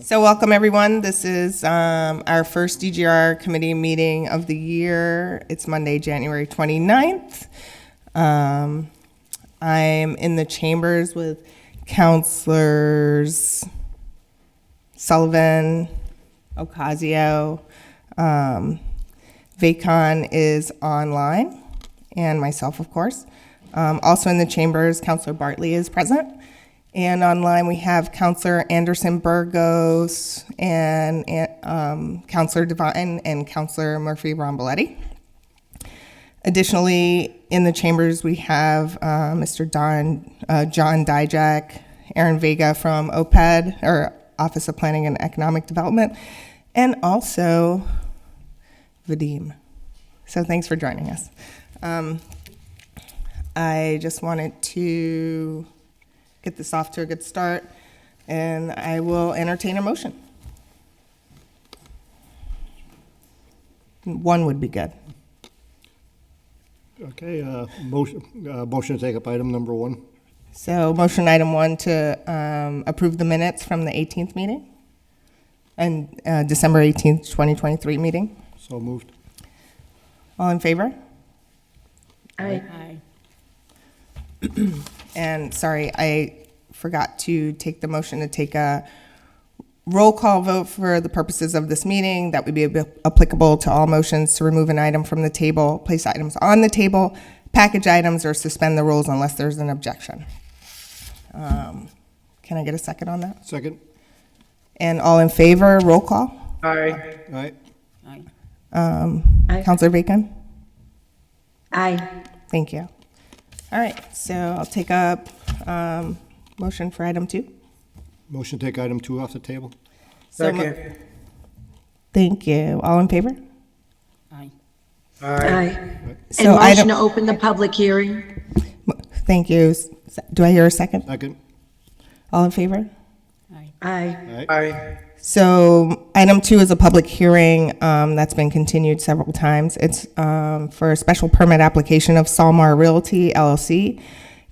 So welcome, everyone. This is our first DGR committee meeting of the year. It's Monday, January 29th. I'm in the chambers with Councilors Sullivan, Ocasio. Vacon is online, and myself, of course. Also in the chambers, Councilor Bartley is present. And online we have Councilor Anderson Burgos and Councilor Devine and Councilor Murphy-ROMBOLETTI. Additionally, in the chambers we have Mr. John Dijak, Aaron Vega from OPED, or Office of Planning and Economic Development, and also Vadim. So thanks for joining us. I just wanted to get this off to a good start, and I will entertain a motion. One would be good. Okay, motion to take up item number 1. So motion item 1 to approve the minutes from the 18th meeting and December 18th, 2023 meeting. So moved. All in favor? Aye. And sorry, I forgot to take the motion to take a roll call vote for the purposes of this meeting. That would be applicable to all motions to remove an item from the table, place items on the table, package items, or suspend the rules unless there's an objection. Can I get a second on that? Second. And all in favor, roll call. Aye. Aye. Aye. Councilor Bacon? Aye. Thank you. All right, so I'll take up motion for item 2. Motion to take item 2 off the table. Second. Thank you. All in favor? Aye. So And motion item, to open the public hearing. thank you. Do I hear a second? Second. All in favor? Aye. Aye. So item 2 is a public hearing that's been continued several times. It's for a special permit application of Salmar Realty LLC,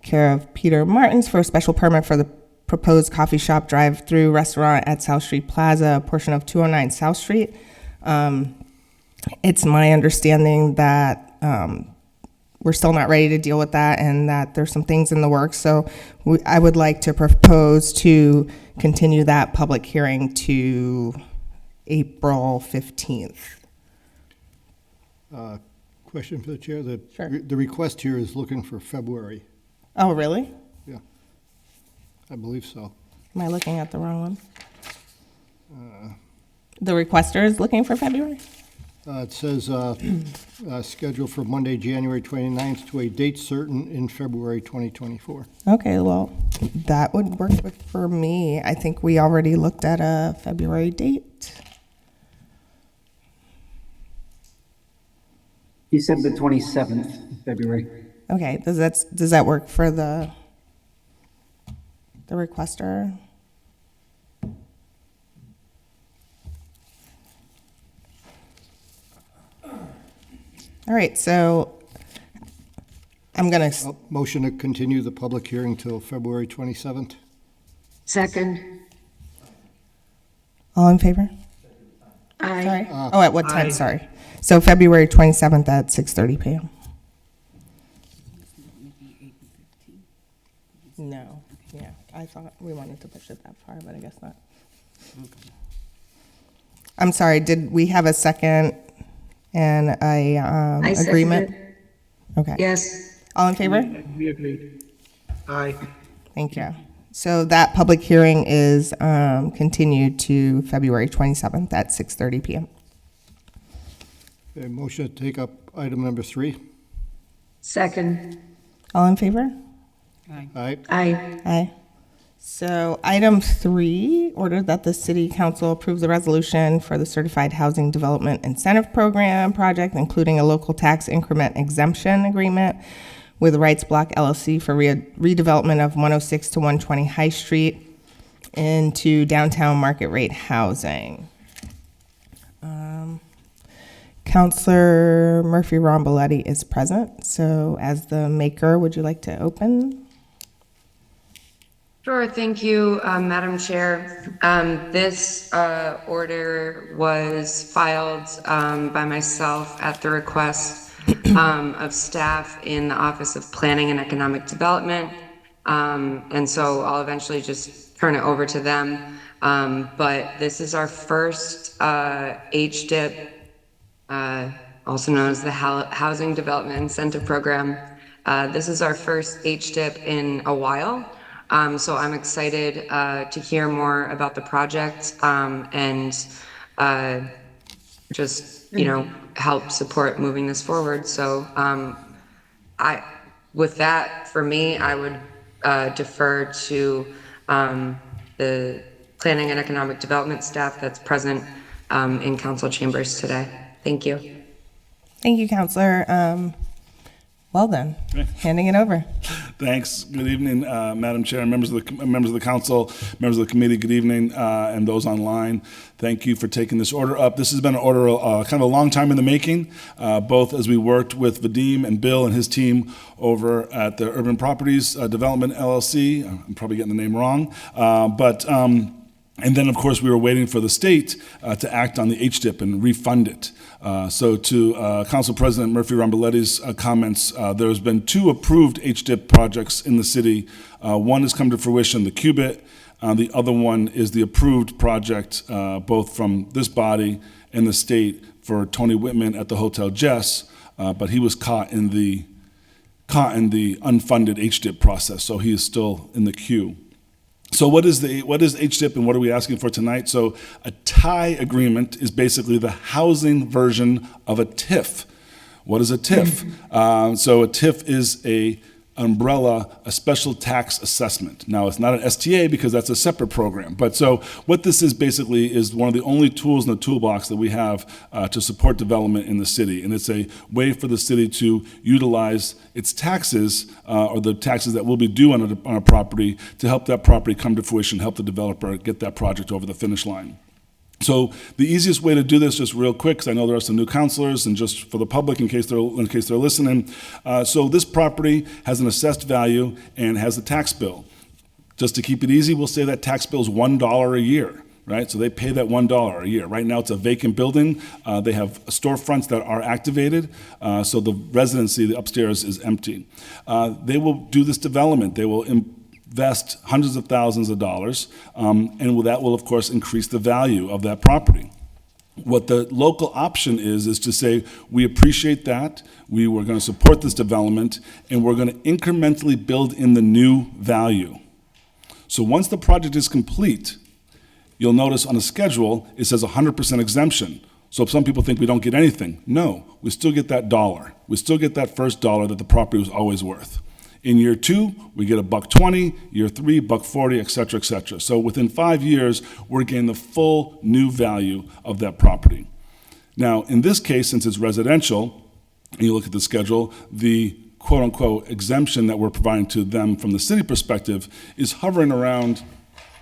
care of Peter Martins, for a special permit for the proposed coffee shop drive-through restaurant at South Street Plaza, a portion of 209 South Street. It's my understanding that we're still not ready to deal with that and that there's some things in the works. So I would like to propose to continue that public hearing to April 15th. Question for the chair. Sure. The request here is looking for February. Oh, really? Yeah, I believe so. Am I looking at the wrong one? The requester is looking for February? It says scheduled for Monday, January 29th to a date certain in February 2024. Okay, well, that would work for me. I think we already looked at a February date. He said the 27th of February. Okay, does that work for the requester? All right, so I'm gonna, Motion to continue the public hearing till February 27th. Second. all in favor? Aye. Sorry. Oh, at what time? Sorry. So February 27th at 6:30 p.m. No, yeah, I thought we wanted to push it that far, but I guess not. I'm sorry, did we have a second and I agreement? second it. Okay. Yes. All in favor? We agreed. Aye. Thank you. So that public hearing is continued to February 27th at 6:30 p.m. Okay, motion to take up item number 3. Second. All in favor? Aye. Aye. Aye. So item 3, order that the city council approve the resolution for the Certified Housing Development Incentive Program project, including a local tax increment exemption agreement with Wrights Block LLC for redevelopment of 106 to 120 High Street into downtown market rate housing. Councilor Murphy-ROMBOLETTI is present, so as the maker, would you like to open? Sure, thank you, Madam Chair. This order was filed by myself at the request of staff in the Office of Planning and Economic Development. And so I'll eventually just turn it over to them. But this is our first HDIP, also known as the Housing Development Incentive Program. This is our first HDIP in a while. So I'm excited to hear more about the project and just, help support moving this forward. So with that, for me, I would defer to the Planning and Economic Development staff that's present in council chambers today. Thank you. Thank you, Counselor. Well then, handing it over. Thanks. Good evening, Madam Chair, members of the council, members of the committee. Good evening, and those online. Thank you for taking this order up. This has been an order kind of a long time in the making, both as we worked with Vadim and Bill and his team over at the Urban Properties Development LLC. I'm probably getting the name wrong, and then, of course, we were waiting for the state to act on the HDIP and refund it. So to Council President Murphy-ROMBOLETTI's comments, there's been 2 approved HDIP projects in the city. One has come to fruition, the Qubit. The other one is the approved project, both from this body and the state, for Tony Whitman at the Hotel Jess, but he was caught in the unfunded HDIP process, so he is still in the queue. So what is HDIP and what are we asking for tonight? So a tie agreement is basically the housing version of a TIF. What is a TIF? So a TIF is a special tax assessment. Now, it's not an STA because that's a separate program. But so what this is basically is one of the only tools in the toolbox that we have to support development in the city. And it's a way for the city to utilize its taxes or the taxes that will be due on a property to help that property come to fruition, help the developer get that project over the finish line. So the easiest way to do this, just real quick, because I know there are some new counselors, and just for the public, in case they're listening. So this property has an assessed value and has a tax bill. Just to keep it easy, we'll say that tax bill is $1 a year, right? So they pay that $1 a year. Right now, it's a vacant building. They have storefronts that are activated, so the residency, the upstairs, is empty. They will do this development. They will invest hundreds of thousands of dollars, and that will, of course, increase the value of that property. What the local option is to say, we appreciate that, we were going to support this development, and we're going to incrementally build in the new value. So once the project is complete, you'll notice on the schedule, it says 100% exemption. So some people think we don't get anything. No, we still get that dollar. We still get that first dollar that the property was always worth. In year 2, we get $1.20, year 3, $1.40, et cetera, et cetera. So within 5 years, we're getting the full new value of that property. Now, in this case, since it's residential, and you look at the schedule, the quote-unquote exemption that we're providing to them from the city perspective is hovering around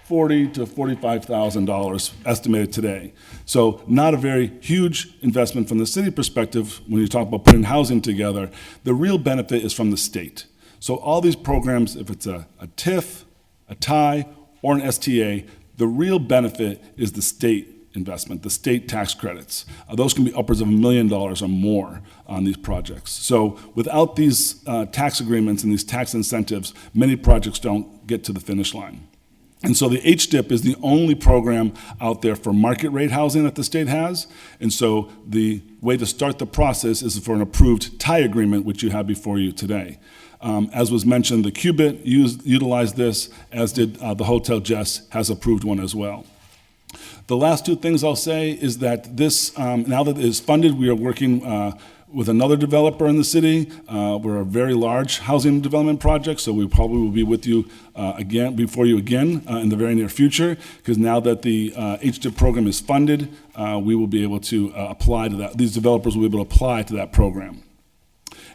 $40,000 to $45,000 estimated today. So not a very huge investment from the city perspective when you talk about putting housing together. The real benefit is from the state. So all these programs, if it's a TIF, a tie, or an STA, the real benefit is the state investment, the state tax credits. Those can be upwards of $1 million or more on these projects. So without these tax agreements and these tax incentives, many projects don't get to the finish line. And so the HDIP is the only program out there for market rate housing that the state has. And so the way to start the process is for an approved tie agreement, which you have before you today. As was mentioned, the Qubit utilized this, as did the Hotel Jess has approved one as well. The last 2 things I'll say is that this, now that it is funded, we are working with another developer in the city. We're a very large housing development project, so we probably will be with you before you again in the very near future, because now that the HDIP program is funded, we will be able to apply to that. These developers will be able to apply to that program.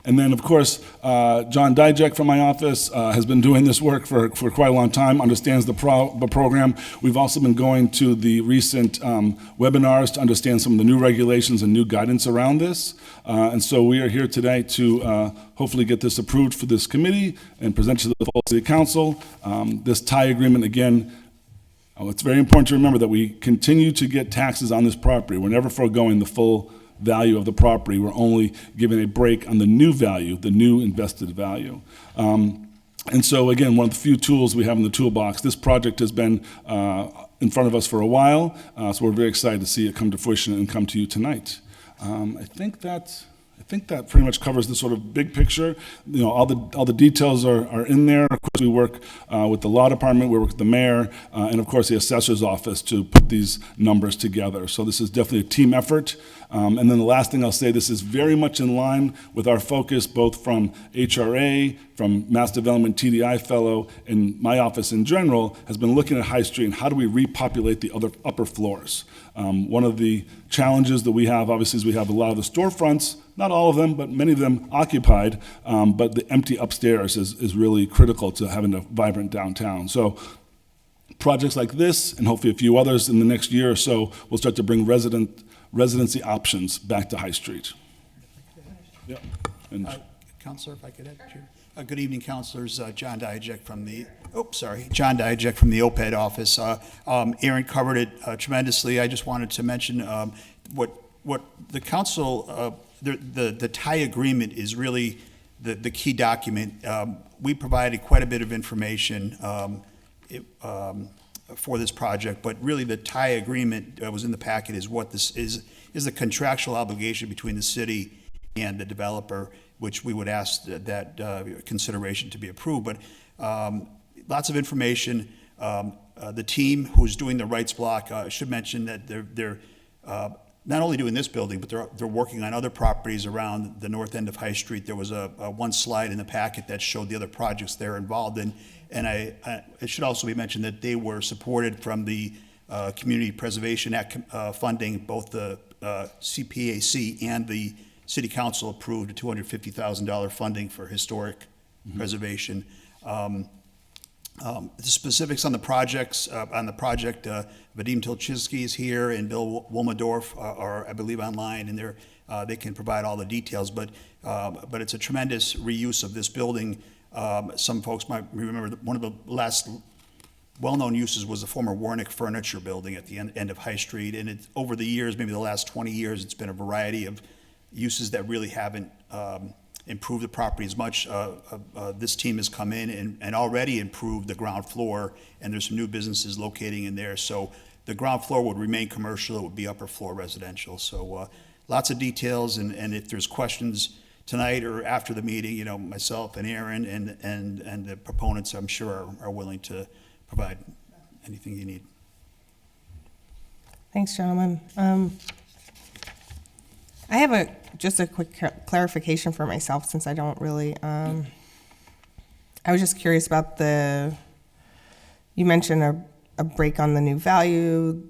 And then, of course, John Dijek from my office has been doing this work for quite a long time, understands the program. We've also been going to the recent webinars to understand some of the new regulations and new guidance around this. And so we are here today to hopefully get this approved for this committee and present to the full city council. This tie agreement, again, it's very important to remember that we continue to get taxes on this property. We're never foregoing the full value of the property. We're only giving a break on the new value, the new invested value. And so, again, one of the few tools we have in the toolbox. This project has been in front of us for a while, so we're very excited to see it come to fruition and come to you tonight. I think that pretty much covers the sort of big picture. You know, all the details are in there. Of course, we work with the law department, we work with the mayor, and of course the assessor's office to put these numbers together. So this is definitely a team effort. And then the last thing I'll say, this is very much in line with our focus both from HRA, from Mass Development TDI Fellow, and my office in general has been looking at High Street and how do we repopulate the other upper floors. One of the challenges that we have, obviously, is we have a lot of the storefronts, not all of them, but many of them occupied, but the empty upstairs is really critical to having a vibrant downtown. So projects like this, and hopefully a few others in the next year or so, will start to bring residency options back to High Street. Yeah. And Councilor, if I could add, Chair. Good evening, councilors. John Dijek from the OPED office. Aaron covered it tremendously. I just wanted to mention what the council, the tie agreement is really the key document. We provided quite a bit of information for this project, but really the tie agreement that was in the packet is what this is the contractual obligation between the city and the developer, which we would ask that consideration to be approved. But lots of information. The team who's doing the Wrights Block, I should mention that they're not only doing this building, but they're working on other properties around the north end of High Street. There was a one slide in the packet that showed the other projects they're involved in. And it should also be mentioned that they were supported from the Community Preservation Act funding, both the CPAC and the City Council approved a $250,000 funding for historic preservation. The specifics on the projects, Vadim Tilchinsky is here, and Bill Wolmadorf are, I believe, online, and they can provide all the details. But it's a tremendous reuse of this building. Some folks might remember that one of the last well-known uses was the former Warnick Furniture Building at the end of High Street, and over the years, maybe the last 20 years, it's been a variety of uses that really haven't improved the property as much. This team has come in and already improved the ground floor, and there's some new businesses locating in there. So the ground floor would remain commercial, it would be upper floor residential. So lots of details, and if there's questions tonight or after the meeting, you know, myself and Aaron and the proponents, I'm sure, are willing to provide anything you need. Thanks, gentlemen. I have just a quick clarification for myself, since I don't really, I was just curious about you mentioned a break on the new value.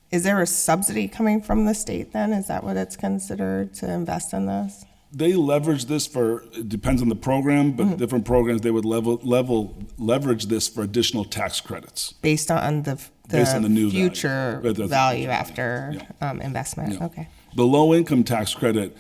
Is there a subsidy coming from the state then? Is that what it's considered to invest in this? They leverage this it depends on the program, but different programs, they would leverage this for additional tax credits. Based on the new future value after investment, Yeah. okay. The low-income tax credit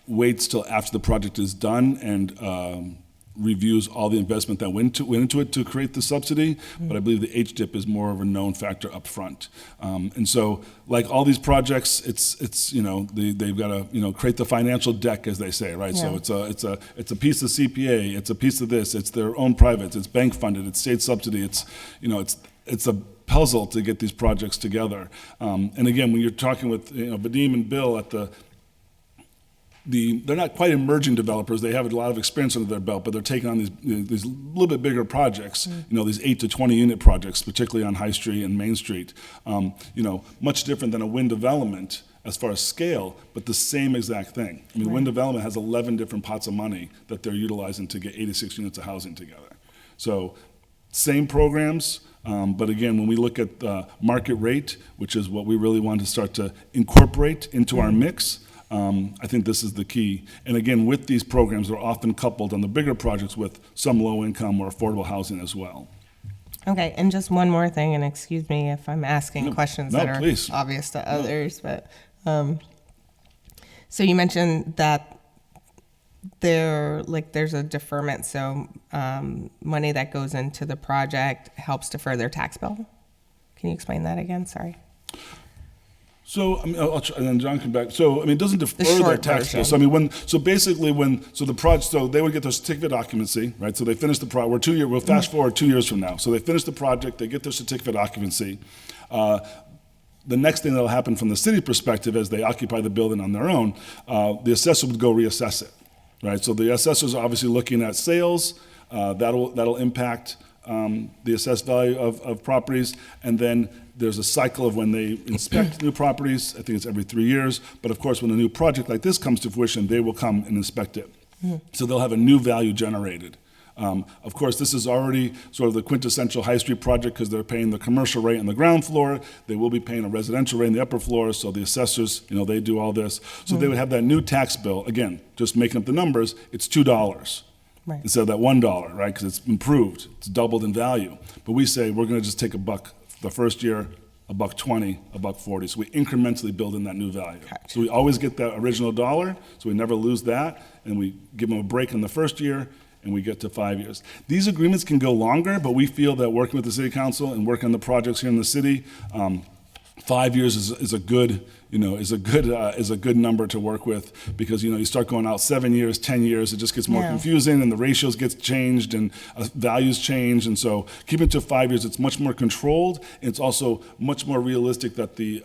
waits till after the project is done and reviews all the investment that went into it to create the subsidy, but I believe the HDIP is more of a known factor up front. And so, like all these projects, it's you know, they've got to create the financial deck, as they say, right? Yeah. So it's a piece of CPA, it's a piece of this, it's their own privates, it's bank funded, it's state subsidy, it's a puzzle to get these projects together. And again, when you're talking with Vadim and Bill they're not quite emerging developers. They have a lot of experience under their belt, but they're taking on these little bit bigger projects. These 8 to 20 unit projects, particularly on High Street and Main Street. Much different than a wind development as far as scale, but the same exact thing. I mean, wind development has 11 different pots of money that they're utilizing to get 86 units of housing together. So, same programs. But again, when we look at the market rate, which is what we really want to start to incorporate into our mix, I think this is the key. And again, with these programs, they're often coupled on the bigger projects with some low-income or affordable housing as well. Okay, and just one more thing, and excuse me if I'm asking questions no, that are please. obvious to others, but, so you mentioned that there's a deferment, so money that goes into the project helps defer their tax bill? Can you explain that again? Sorry. So, I mean, I'll try, and then John come back. So, I mean, it doesn't defer short their tax bill. version. So, I mean, so they would get their certificate of occupancy, right? So they finish the project, we'll fast forward 2 years from now. So they finish the project, they get their certificate of occupancy. The next thing that'll happen from the city perspective as they occupy the building on their own, the assessor would go reassess it, right? So the assessor's obviously looking at sales, that'll impact the assessed value of properties, and then there's a cycle of when they inspect new properties. I think it's every 3 years, but of course, when a new project like this comes to fruition, they will come and inspect it. So they'll have a new value generated. Of course, this is already sort of the quintessential high street project because they're paying the commercial rate on the ground floor. They will be paying a residential rate in the upper floor, so the assessors, they do all this. So they would have that new tax bill. Again, just making up the numbers, it's $2. Right. Instead of that $1, right? Because it's improved, it's doubled in value. But we say we're going to just take $1 the first year, $1.20, $1.40. So we incrementally build in that new value. Gotcha. So we always get that original dollar, so we never lose that, and we give them a break in the first year, and we get to 5 years. These agreements can go longer, but we feel that working with the city council and working on the projects here in the city, 5 years is a good number to work with because you start going out 7 years, 10 years, it just gets more confusing and the ratios get changed and values change, and so keeping it to 5 years, it's much more controlled. And it's also much more realistic that the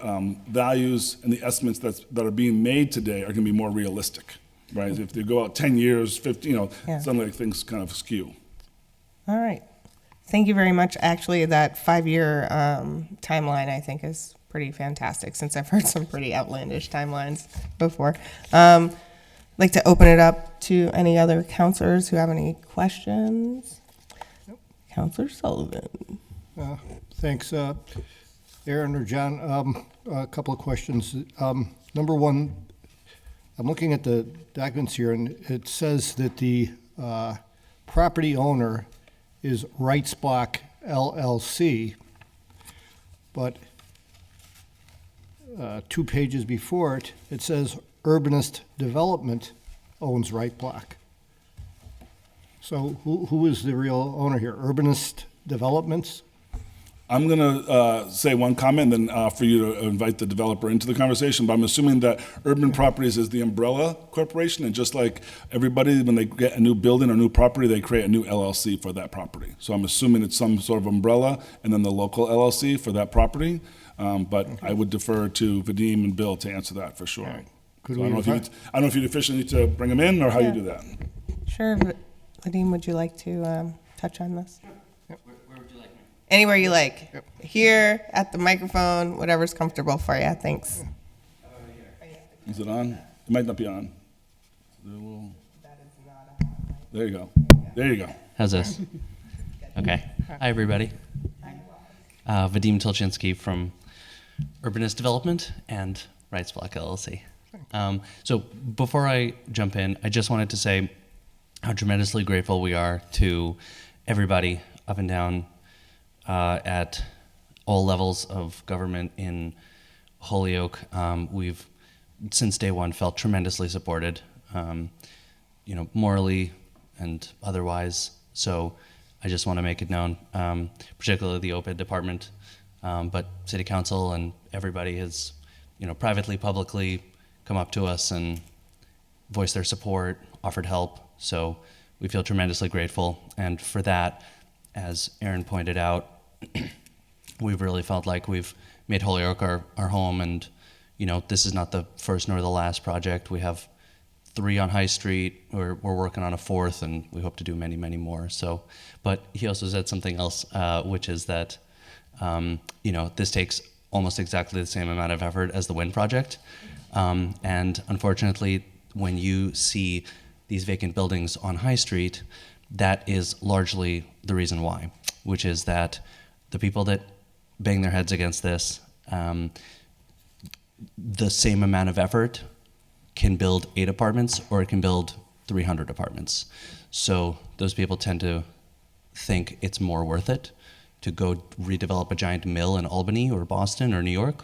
values and the estimates that are being made today are going to be more realistic, right? If they go out 10 years, 15, suddenly things kind of skew. All right. Thank you very much. Actually, that 5-year timeline, I think, is pretty fantastic since I've heard some pretty outlandish timelines before. I'd like to open it up to any other counselors who have any questions. Counselor Sullivan. Thanks, Aaron or John. A couple of questions. Number one, I'm looking at the documents here, and it says that the property owner is Wrights Block LLC, but 2 pages before it, it says Urbanist Development owns Wright Block. So who is the real owner here? Urbanist Developments? I'm going to say one comment, and then for you to invite the developer into the conversation, but I'm assuming that Urban Properties is the umbrella corporation, and just like everybody, when they get a new building or new property, they create a new LLC for that property. So I'm assuming it's some sort of umbrella, and then the local LLC for that property, but I would defer to Vadim and Bill to answer that for sure. Right. So I don't know if you officially need to bring them in, or how you do that. Sure. Vadim, would you like to touch on this? Anywhere you like. Yep. Here, at the microphone, whatever's comfortable for you. Thanks. Is it on? It might not be on. There you go. There you go. How's this? Okay. Hi, everybody. Vadim Tolchinsky from Urbanist Development and Wrights Block LLC. So before I jump in, I just wanted to say how tremendously grateful we are to everybody up and down at all levels of government in Holyoke. We've, since day one, felt tremendously supported, morally and otherwise. So I just want to make it known, particularly the OPED department, but City Council and everybody has, privately, publicly come up to us and voiced their support, offered help. So we feel tremendously grateful. And for that, as Aaron pointed out, we've really felt like we've made Holyoke our home, and this is not the first nor the last project. We have 3 on High Street. We're working on a 4th, and we hope to do many, many more. So, but he also said something else, which is that this takes almost exactly the same amount of effort as the wind project, and unfortunately, when you see these vacant buildings on High Street, that is largely the reason why, which is that the people that bang their heads against this, the same amount of effort can build 8 apartments or it can build 300 apartments. So those people tend to think it's more worth it to go redevelop a giant mill in Albany or Boston or New York.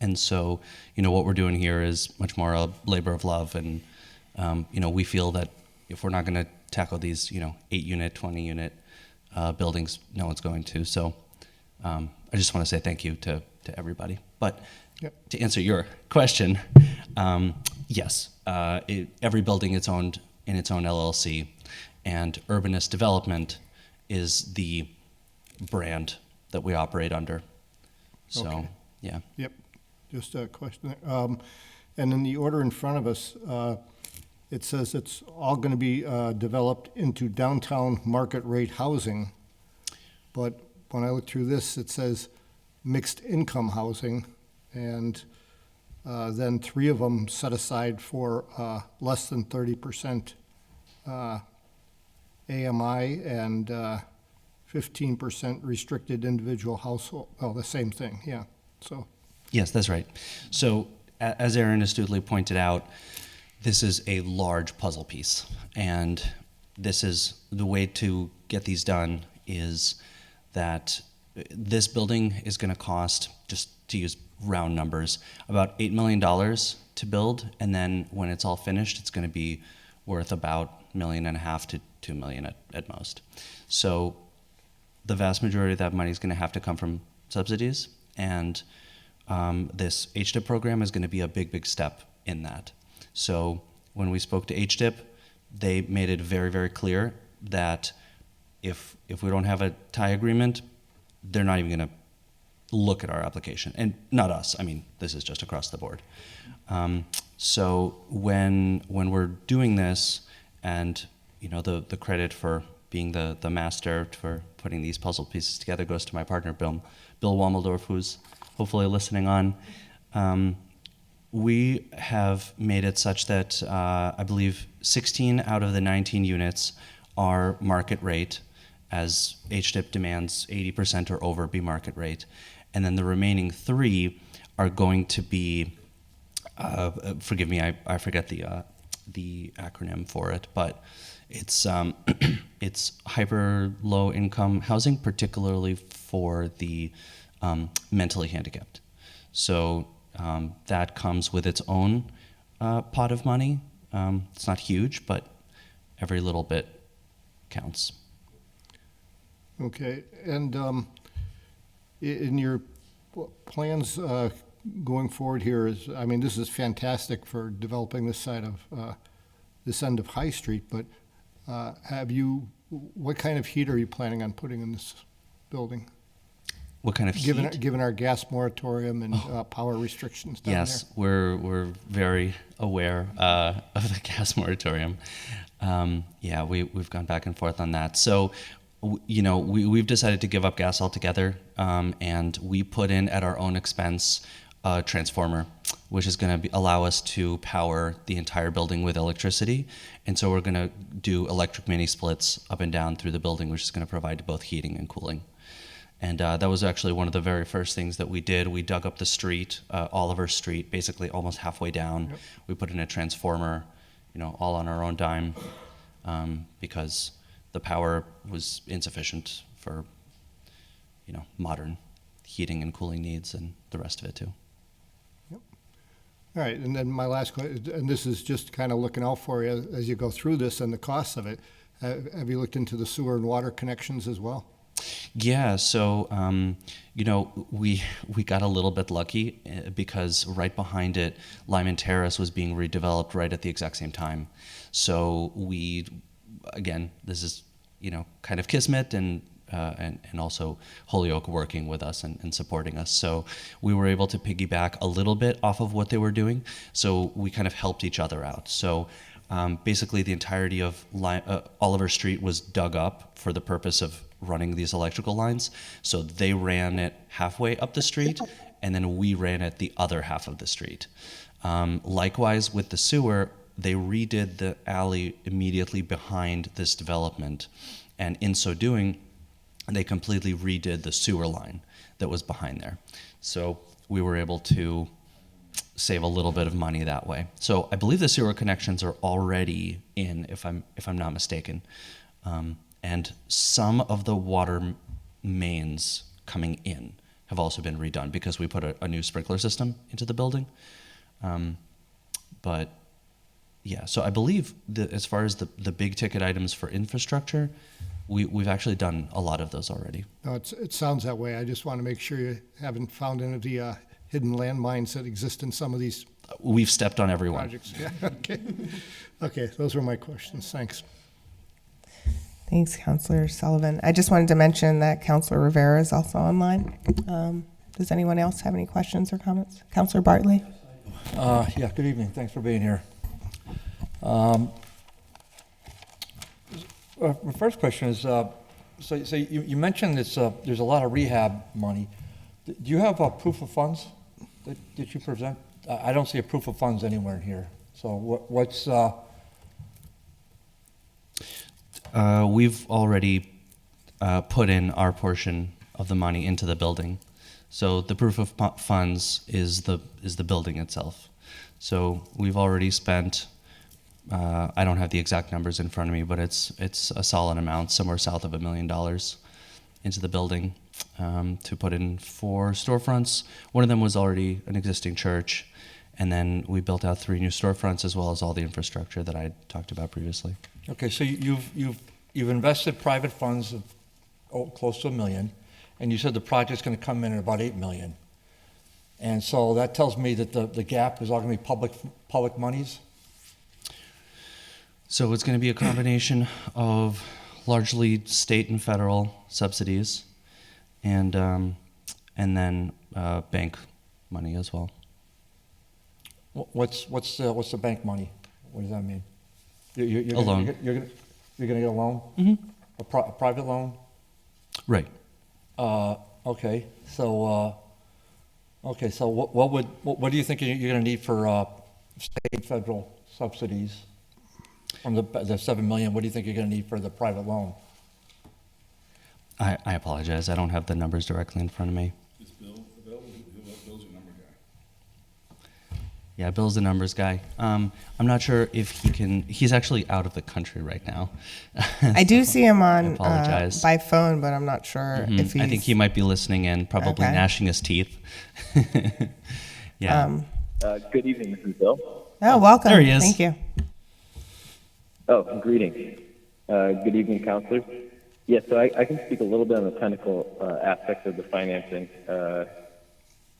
And so, what we're doing here is much more a labor of love. And, we feel that if we're not going to tackle these, 8-unit, 20-unit buildings, no one's going to. So I just want to say thank you to everybody. But to answer your question, yes, every building is owned in its own LLC, and Urbanist Development is the brand that we operate under. So, Okay. yeah. Yep, just a question. And in the order in front of us, it says it's all going to be developed into downtown market rate housing. But when I look through this, it says mixed income housing, and then 3 of them set aside for less than 30% AMI and 15% restricted individual household. Oh, the same thing, yeah. So, Yes, that's right. So, as Aaron astutely pointed out, this is a large puzzle piece, and this is the way to get these done is that this building is going to cost, just to use round numbers, about $8 million to build, and then when it's all finished, it's going to be worth about $1.5 million to $2 million at most. So the vast majority of that money is going to have to come from subsidies, and this HDIP program is going to be a big step in that. So when we spoke to HDIP, they made it very, very clear that if we don't have a tie agreement, they're not even going to look at our application. And not us. I mean, this is just across the board. So when we're doing this, and the credit for being the master for putting these puzzle pieces together goes to my partner, Bill Wommeldorf, who's hopefully listening on. We have made it such that I believe 16 out of the 19 units are market rate, as HDIP demands 80% or over be market rate. And then the remaining 3 are going to be, forgive me, I forget the acronym for it, but it's it's hyper low income housing, particularly for the mentally handicapped. So that comes with its own pot of money. It's not huge, but every little bit counts. okay, and in your plans going forward here is, I mean, this is fantastic for developing this side of, this end of High Street, but what kind of heat are you planning on putting in this building? What kind of heat? Given our gas moratorium and power restrictions down there? Yes, we're very aware of the gas moratorium. Yeah, we've gone back and forth on that. So, we've decided to give up gas altogether, and we put in at our own expense a transformer, which is going to allow us to power the entire building with electricity. And so we're going to do electric mini splits up and down through the building, which is going to provide both heating and cooling. And that was actually one of the very first things that we did. We dug up the street, Oliver Street, basically almost halfway down. Yep. We put in a transformer, all on our own dime, because the power was insufficient for, modern heating and cooling needs and the rest of it too. Yep. All right, and then my last question, and this is just kind of looking out for you as you go through this and the costs of it. Have you looked into the sewer and water connections as well? Yeah, so we got a little bit lucky because right behind it, Lyman Terrace was being redeveloped right at the exact same time. So this is kind of kismet and also Holyoke working with us and supporting us. So we were able to piggyback a little bit off of what they were doing. So we kind of helped each other out. So basically the entirety of Oliver Street was dug up for the purpose of running these electrical lines. So they ran it halfway up the street, and then we ran it the other half of the street. Likewise with the sewer, they redid the alley immediately behind this development. And in so doing, they completely redid the sewer line that was behind there. So we were able to save a little bit of money that way. So I believe the sewer connections are already in, if I'm not mistaken, and some of the water mains coming in have also been redone because we put a new sprinkler system into the building. But yeah, so I believe that as far as the big ticket items for infrastructure, we've actually done a lot of those already. No, it sounds that way. I just want to make sure you haven't found any of the hidden landmines that exist in some of these We've stepped on every one. projects. Yeah, okay. Okay, those were my questions. Thanks. Thanks, Councilor Sullivan. I just wanted to mention that Councilor Rivera is also online. Does anyone else have any questions or comments? Councilor Bartley? Yeah, good evening. Thanks for being here. My first question is, so you mentioned there's a lot of rehab money. Do you have a proof of funds that you present? I don't see a proof of funds anywhere in here. So what's... We've already put in our portion of the money into the building. So the proof of funds is the building itself. So we've already spent, I don't have the exact numbers in front of me, but it's a solid amount, somewhere south of $1 million into the building to put in 4 storefronts. One of them was already an existing church, and then we built out 3 new storefronts as well as all the infrastructure that I talked about previously. Okay, so you've invested private funds of close to $1 million, and you said the project's going to come in at about $8 million. And so that tells me that the gap is all going to be public monies? So it's going to be a combination of largely state and federal subsidies, and then bank money as well. What's the bank money? What does that mean? You're A loan. You're going to get a loan? Mm-hmm. A private loan? Right. Okay. So what do you think you're going to need for state and federal subsidies from the $7 million? What do you think you're going to need for the private loan? I apologize. I don't have the numbers directly in front of me. Is Bill available? Bill's your number guy. Yeah, Bill's the numbers guy. I'm not sure if he can. He's actually out of the country right now. I do see him on I apologize. by phone, but I'm not sure if he's... I think he might be listening in, probably Okay. gnashing his teeth. Yeah. Good evening, this is Bill. Oh, welcome. There he is. Thank you. Oh, greetings. Good evening, counselors. Yes, so I can speak a little bit on the technical aspects of the financing.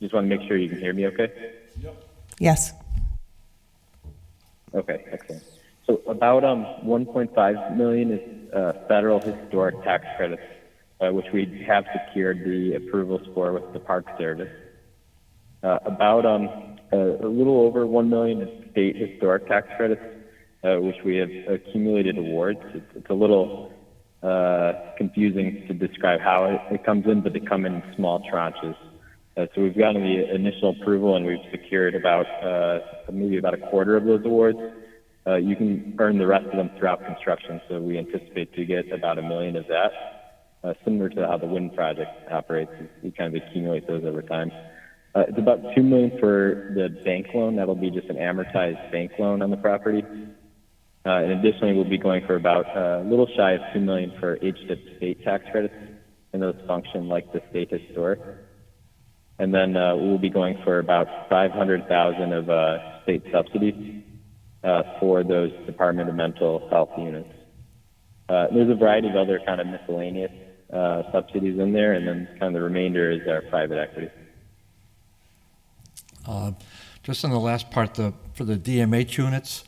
Just want to make sure you can hear me okay? Yes. Okay, excellent. So about 1.5 million is federal historic tax credits, which we have secured the approvals for with the Park Service. About a little over 1 million is state historic tax credits, which we have accumulated awards. It's a little confusing to describe how it comes in, but they come in small tranches. So we've gotten the initial approval, and we've secured about maybe about a quarter of those awards. You can earn the rest of them throughout construction, so we anticipate to get about $1 million of that. Similar to how the wind project operates, we kind of accumulate those over time. It's about $2 million for the bank loan. That'll be just an amortized bank loan on the property. And additionally, we'll be going for about a little shy of $2 million for HDIP state tax credits, and those function like the state historic. And then we'll be going for about $500,000 of state subsidies for those Department of Mental Health units. There's a variety of other kind of miscellaneous subsidies in there, and then kind of the remainder is our private equity. Just on the last part, for the DMH units,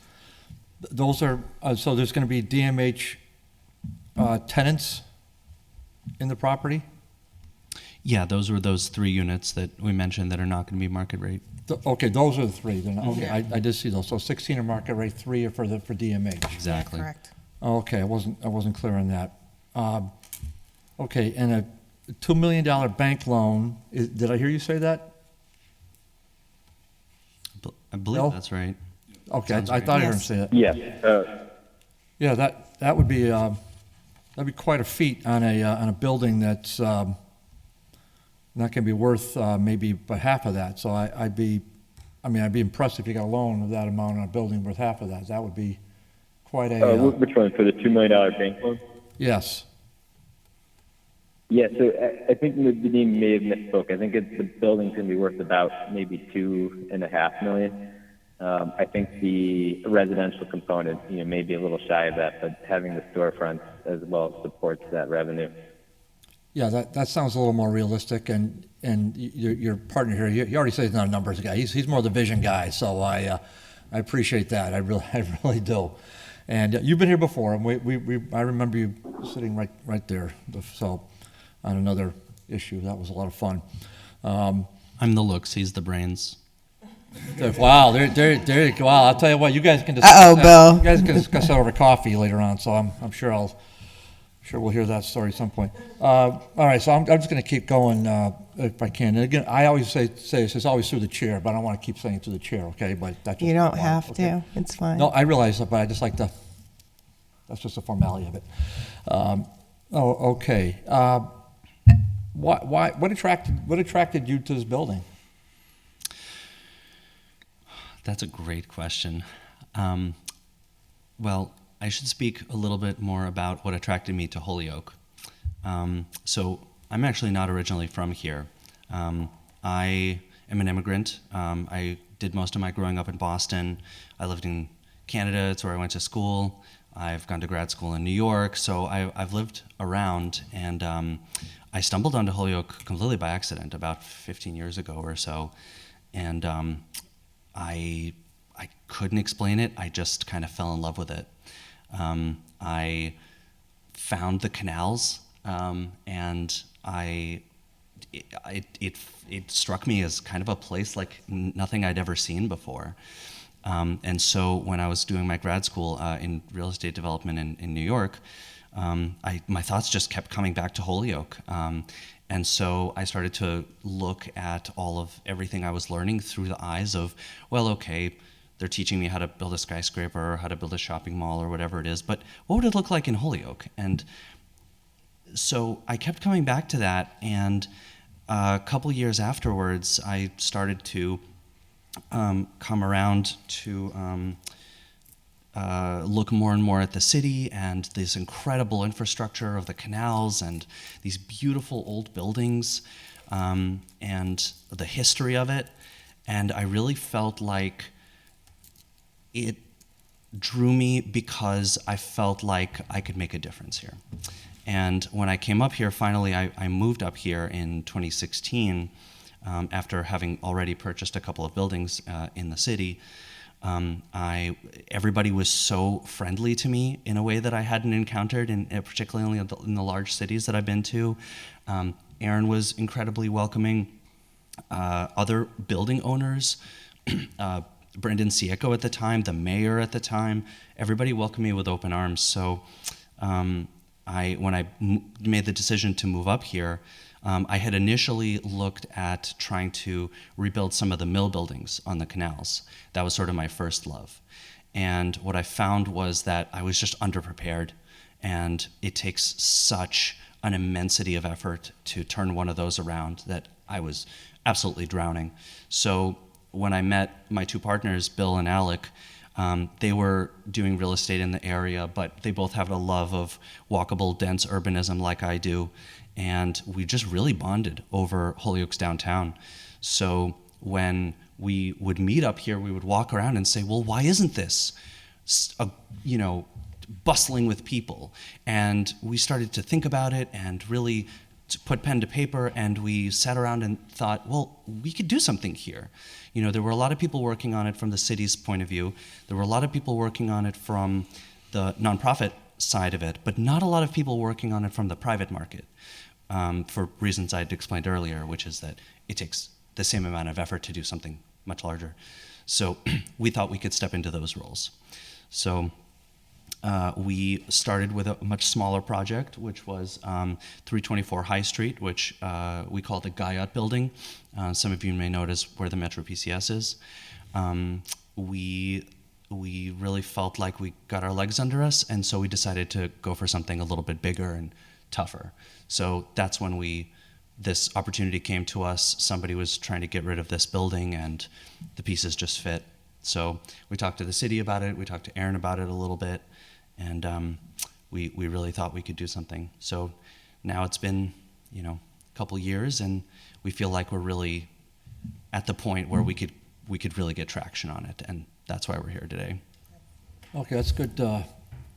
those are, so there's going to be DMH tenants in the property? Yeah, those were those 3 units that we mentioned that are not going to be market rate. Okay, those are the 3. They're not, okay, I did see those. So 16 are market rate, 3 are for DMH. Exactly. Correct. Okay, I wasn't clear on that. Okay, and a $2 million bank loan. Did I hear you say that? I believe Bill? that's right. Okay, Sounds I right. thought I heard him say that. Yes. Yeah, that would be that'd be quite a feat on a building that's not going to be worth maybe but half of that. So I'd be I mean, I'd be impressed if you got a loan of that amount on a building worth half of that. That would be quite a, Which one, for the $2 million bank loan? yes. Yeah, so I think the name may have misspoke. I think the building's going to be worth about maybe $2.5 million. I think the residential component, may be a little shy of that, but having the storefronts as well supports that revenue. Yeah, that sounds a little more realistic, and your partner here, he already says he's not a numbers guy. He's more the vision guy, so I appreciate that. I really do. And you've been here before, and I remember you sitting right there. So on another issue, that was a lot of fun. I'm the looks, he's the brains. Wow, there you go. Wow, I'll tell you what, you guys can Uh-oh, Bill. You guys can discuss that over coffee later on. So I'm sure we'll hear that story at some point. All right, so I'm just going to keep going if I can. And again, I always say it's always through the chair, but I don't want to keep saying through the chair, okay? But that's just You don't have to. It's fine. No, I realize that, but I just like to. That's just a formality of it. Okay. What attracted you to this building? That's a great question. Well, I should speak a little bit more about what attracted me to Holyoke. So I'm actually not originally from here. I am an immigrant. I did most of my growing up in Boston. I lived in Canada. It's where I went to school. I've gone to grad school in New York. So I've lived around, and I stumbled onto Holyoke completely by accident about 15 years ago or so. And I couldn't explain it. I just kind of fell in love with it. I found the canals, and it struck me as kind of a place like nothing I'd ever seen before. And so when I was doing my grad school in real estate development in New York, my thoughts just kept coming back to Holyoke. And so I started to look at everything I was learning through the eyes of, well, okay, they're teaching me how to build a skyscraper or how to build a shopping mall or whatever it is, but what would it look like in Holyoke? And so I kept coming back to that, and a couple years afterwards, I started to come around to look more and more at the city and this incredible infrastructure of the canals and these beautiful old buildings and the history of it. And I really felt like it drew me because I felt like I could make a difference here. And when I came up here, finally, I moved up here in 2016 after having already purchased a couple of buildings in the city. Everybody was so friendly to me in a way that I hadn't encountered, particularly in the large cities that I've been to. Aaron was incredibly welcoming. Other building owners, Brendan Sieco at the time, the mayor at the time, everybody welcomed me with open arms. So when I made the decision to move up here, I had initially looked at trying to rebuild some of the mill buildings on the canals. That was sort of my first love. And what I found was that I was just underprepared, and it takes such an immensity of effort to turn one of those around that I was absolutely drowning. So when I met my two partners, Bill and Alec, they were doing real estate in the area, but they both have a love of walkable, dense urbanism like I do. And we just really bonded over Holyoke's downtown. So when we would meet up here, we would walk around and say, well, why isn't this, bustling with people? And we started to think about it and really to put pen to paper, and we sat around and thought, well, we could do something here. There were a lot of people working on it from the city's point of view. There were a lot of people working on it from the nonprofit side of it, but not a lot of people working on it from the private market, for reasons I'd explained earlier, which is that it takes the same amount of effort to do something much larger. So we thought we could step into those roles. So we started with a much smaller project, which was 324 High Street, which we call the Guyot Building. Some of you may know it as where the Metro PCS is. We really felt like we got our legs under us, and so we decided to go for something a little bit bigger and tougher. So that's when we this opportunity came to us. Somebody was trying to get rid of this building, and the pieces just fit. So we talked to the city about it. We talked to Aaron about it a little bit, and we really thought we could do something. So now it's been, a couple years, and we feel like we're really at the point where we could really get traction on it, and that's why we're here today. Okay, that's good.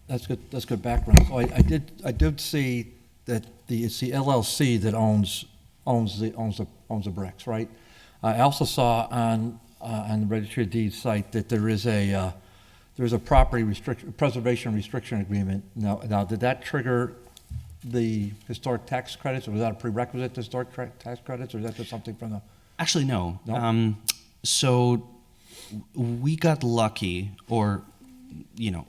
That's good background. So I did see that it's the LLC that owns the bricks, right? I also saw on the Registry of Deeds site that there's a property preservation restriction agreement. Now, did that trigger the historic tax credits, or was that a prerequisite to historic tax credits, or is that just something from the? Actually, no. No? So we got lucky, or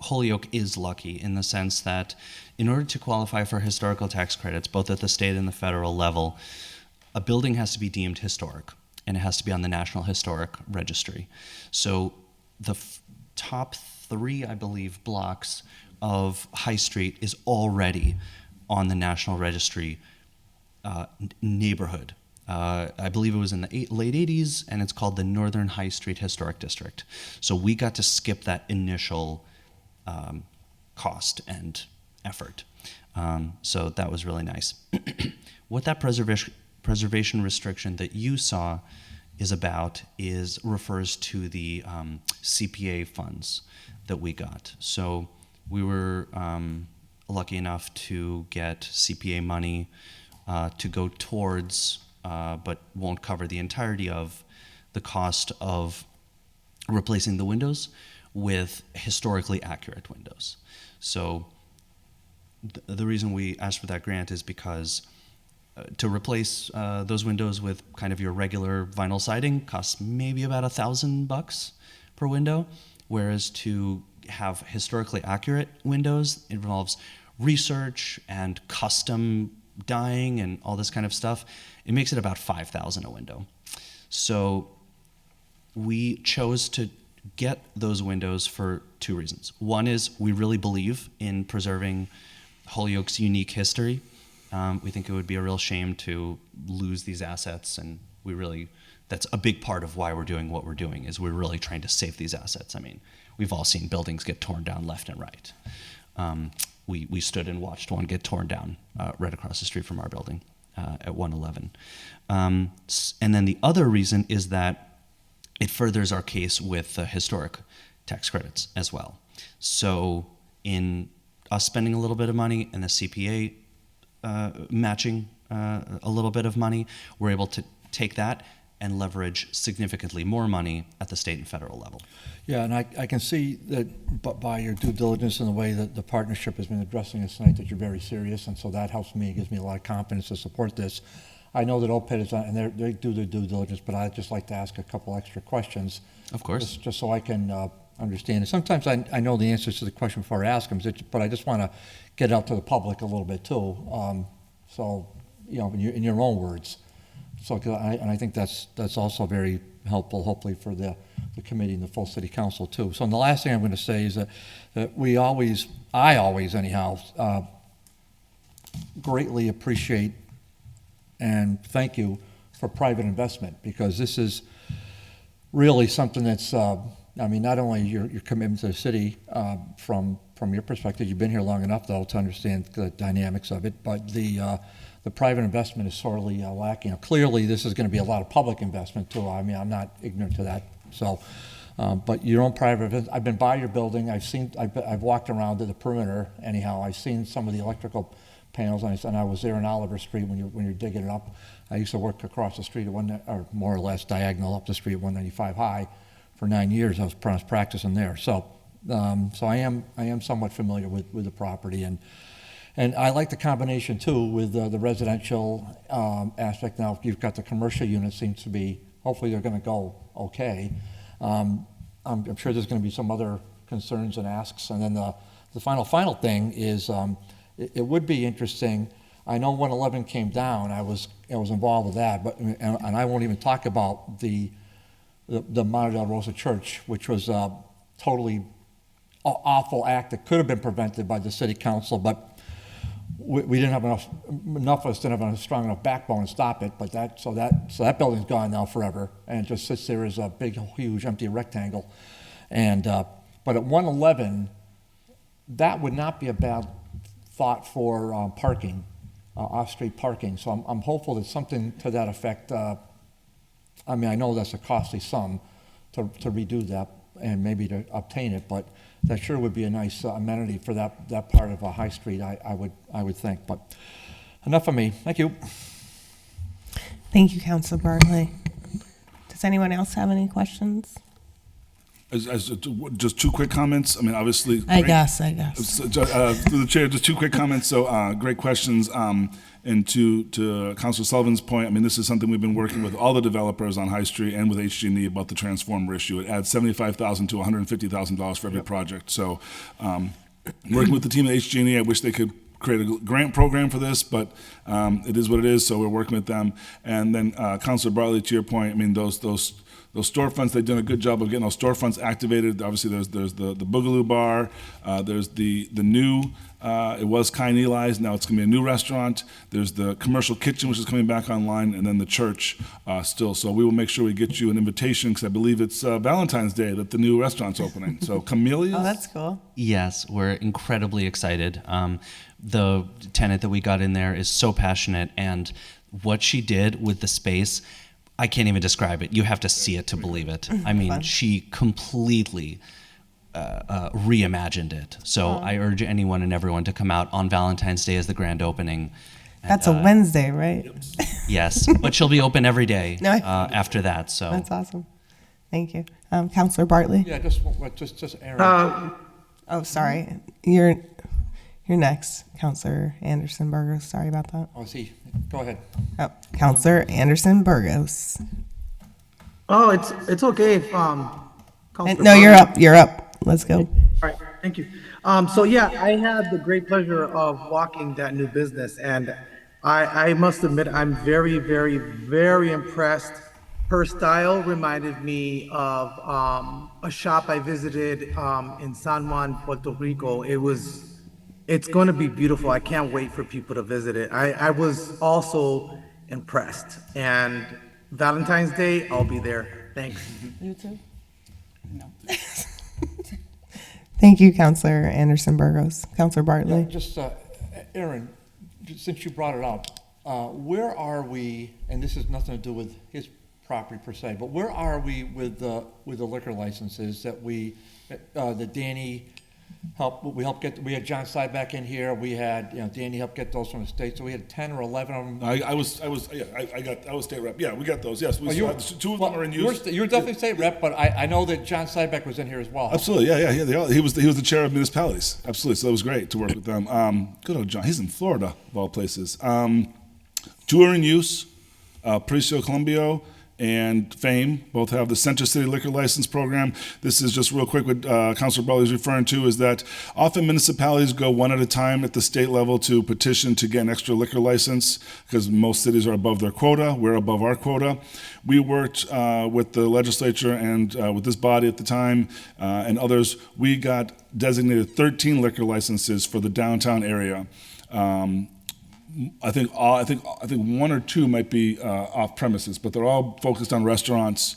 Holyoke is lucky in the sense that in order to qualify for historical tax credits, both at the state and the federal level, a building has to be deemed historic, and it has to be on the National Historic Registry. So the top 3, I believe, blocks of High Street is already on the National Registry neighborhood. I believe it was in the late 80s, and it's called the Northern High Street Historic District. So we got to skip that initial cost and effort. So that was really nice. What that preservation restriction that you saw is about refers to the CPA funds that we got. So we were lucky enough to get CPA money to go towards, but won't cover the entirety of, the cost of replacing the windows with historically accurate windows. So the reason we asked for that grant is because to replace those windows with kind of your regular vinyl siding costs maybe about $1,000 per window, whereas to have historically accurate windows involves research and custom dyeing and all this kind of stuff. It makes it about $5,000 a window. So we chose to get those windows for 2 reasons. One is we really believe in preserving Holyoke's unique history. We think it would be a real shame to lose these assets, and that's a big part of why we're doing what we're doing, is we're really trying to save these assets. I mean, we've all seen buildings get torn down left and right. We stood and watched one get torn down right across the street from our building at 111. And then the other reason is that it furthers our case with the historic tax credits as well. So in us spending a little bit of money and the CPA matching a little bit of money, we're able to take that and leverage significantly more money at the state and federal level. Yeah, and I can see that by your due diligence and the way that the partnership has been addressing this tonight, that you're very serious, and so that helps me, gives me a lot of confidence to support this. I know that OPED is on, and they do their due diligence, but I'd just like to ask a couple extra questions. Of course. Just so I can understand. And sometimes I know the answers to the question before I ask them, but I just want to get it out to the public a little bit too. So, in your own words. So, and I think that's also very helpful, hopefully, for the committee and the full city council too. So, and the last thing I'm going to say is that I always anyhow, greatly appreciate and thank you for private investment, because this is really something that's, not only your commitment to the city from your perspective, you've been here long enough though to understand the dynamics of it, but the private investment is sorely lacking. Clearly, this is going to be a lot of public investment too. I'm not ignorant to that. So, but your own private, I've been by your building. I've walked around to the perimeter. Anyhow, I've seen some of the electrical panels, and I was there on Oliver Street when you're digging it up. I used to work across the street or more or less diagonal up the street at 195 High for 9 years. I was practicing there. So, I am somewhat familiar with the property, and I like the combination too with the residential aspect. Now you've got the commercial unit, seems to be, hopefully they're going to go okay. I'm sure there's going to be some other concerns and asks. And then the final thing is it would be interesting. I know 111 came down. I was involved with that, and I won't even talk about the Monte Del Rosa Church, which was a totally awful act that could have been prevented by the city council. But we didn't have enough of us didn't have a strong enough backbone to stop it, but so that building's gone now forever, and it just sits there as a big, huge, empty rectangle. And but at 111, that would not be a bad thought for parking, off-street parking. So I'm hopeful that something to that effect. I mean, I know that's a costly sum to redo that and maybe to obtain it, but that sure would be a nice amenity for that part of High Street, I would think. But enough of me. Thank you. Thank you, Councilor Bartley. Does anyone else have any questions? Just two quick comments. I mean, obviously. I guess. Through the chair, just two quick comments. So, great questions. And to Councilor Sullivan's point, I mean, this is something we've been working with all the developers on High Street and with HG&E about the transformer issue. It adds $75,000 to $150,000 for every project. So, working with the team at HG&E, I wish they could create a grant program for this, but it is what it is. So we're working with them. And then, Councilor Bartley, to your point, I mean, those storefronts, they've done a good job of getting those storefronts activated. Obviously, there's the Boogaloo Bar, there's the new, it was Kai Eli's, now it's going to be a new restaurant. There's the commercial kitchen, which is coming back online, and then the church still. So we will make sure we get you an invitation, because I believe it's Valentine's Day that the new restaurant's opening. So Camellia's? Oh, that's cool. Yes, we're incredibly excited. The tenant that we got in there is so passionate, and what she did with the space, I can't even describe it. You have to see it to believe it. I mean, she completely reimagined it. So I urge anyone and everyone to come out on Valentine's Day as the grand opening. And, That's a Wednesday, right? Yes, but she'll be open every day No, after that. So That's awesome. Thank you. Councilor Bartley? Yeah, just Aaron. Oh, sorry. You're next, Councilor Anderson Burgos. Sorry about that. Oh, see. Go ahead. Oh, Councilor Anderson Burgos. Oh, it's okay if Councilor No, you're up. You're up. Let's go. All right, thank you. So yeah, I had the great pleasure of walking that new business, and I must admit I'm very, very, very impressed. Her style reminded me of a shop I visited in San Juan, Puerto Rico. It's going to be beautiful. I can't wait for people to visit it. I was also impressed. And Valentine's Day, I'll be there. Thanks. You too? No. Thank you, Councilor Anderson Burgos. Councilor Bartley? Just, Aaron, since you brought it up, where are we, and this has nothing to do with his property per se, but where are we with the liquor licenses that Danny helped get? We had John Syback in here. We had, Danny helped get those from the state. So we had 10 or 11 of them. I was state rep. Yeah, we got those. Yes, two of them are in use. You're definitely state rep, but I know that John Syback was in here as well. Absolutely, yeah. He was the chair of municipalities. Absolutely, so it was great to work with them. Good old John. He's in Florida of all places. Two are in use. Precio Columbio and Fame both have the Center City Liquor License Program. This is just real quick what Councilor Bartley is referring to, is that often municipalities go one at a time at the state level to petition to get an extra liquor license, because most cities are above their quota. We're above our quota. We worked with the legislature and with this body at the time and others. We got designated 13 liquor licenses for the downtown area. I think one or two might be off premises, but they're all focused on restaurants.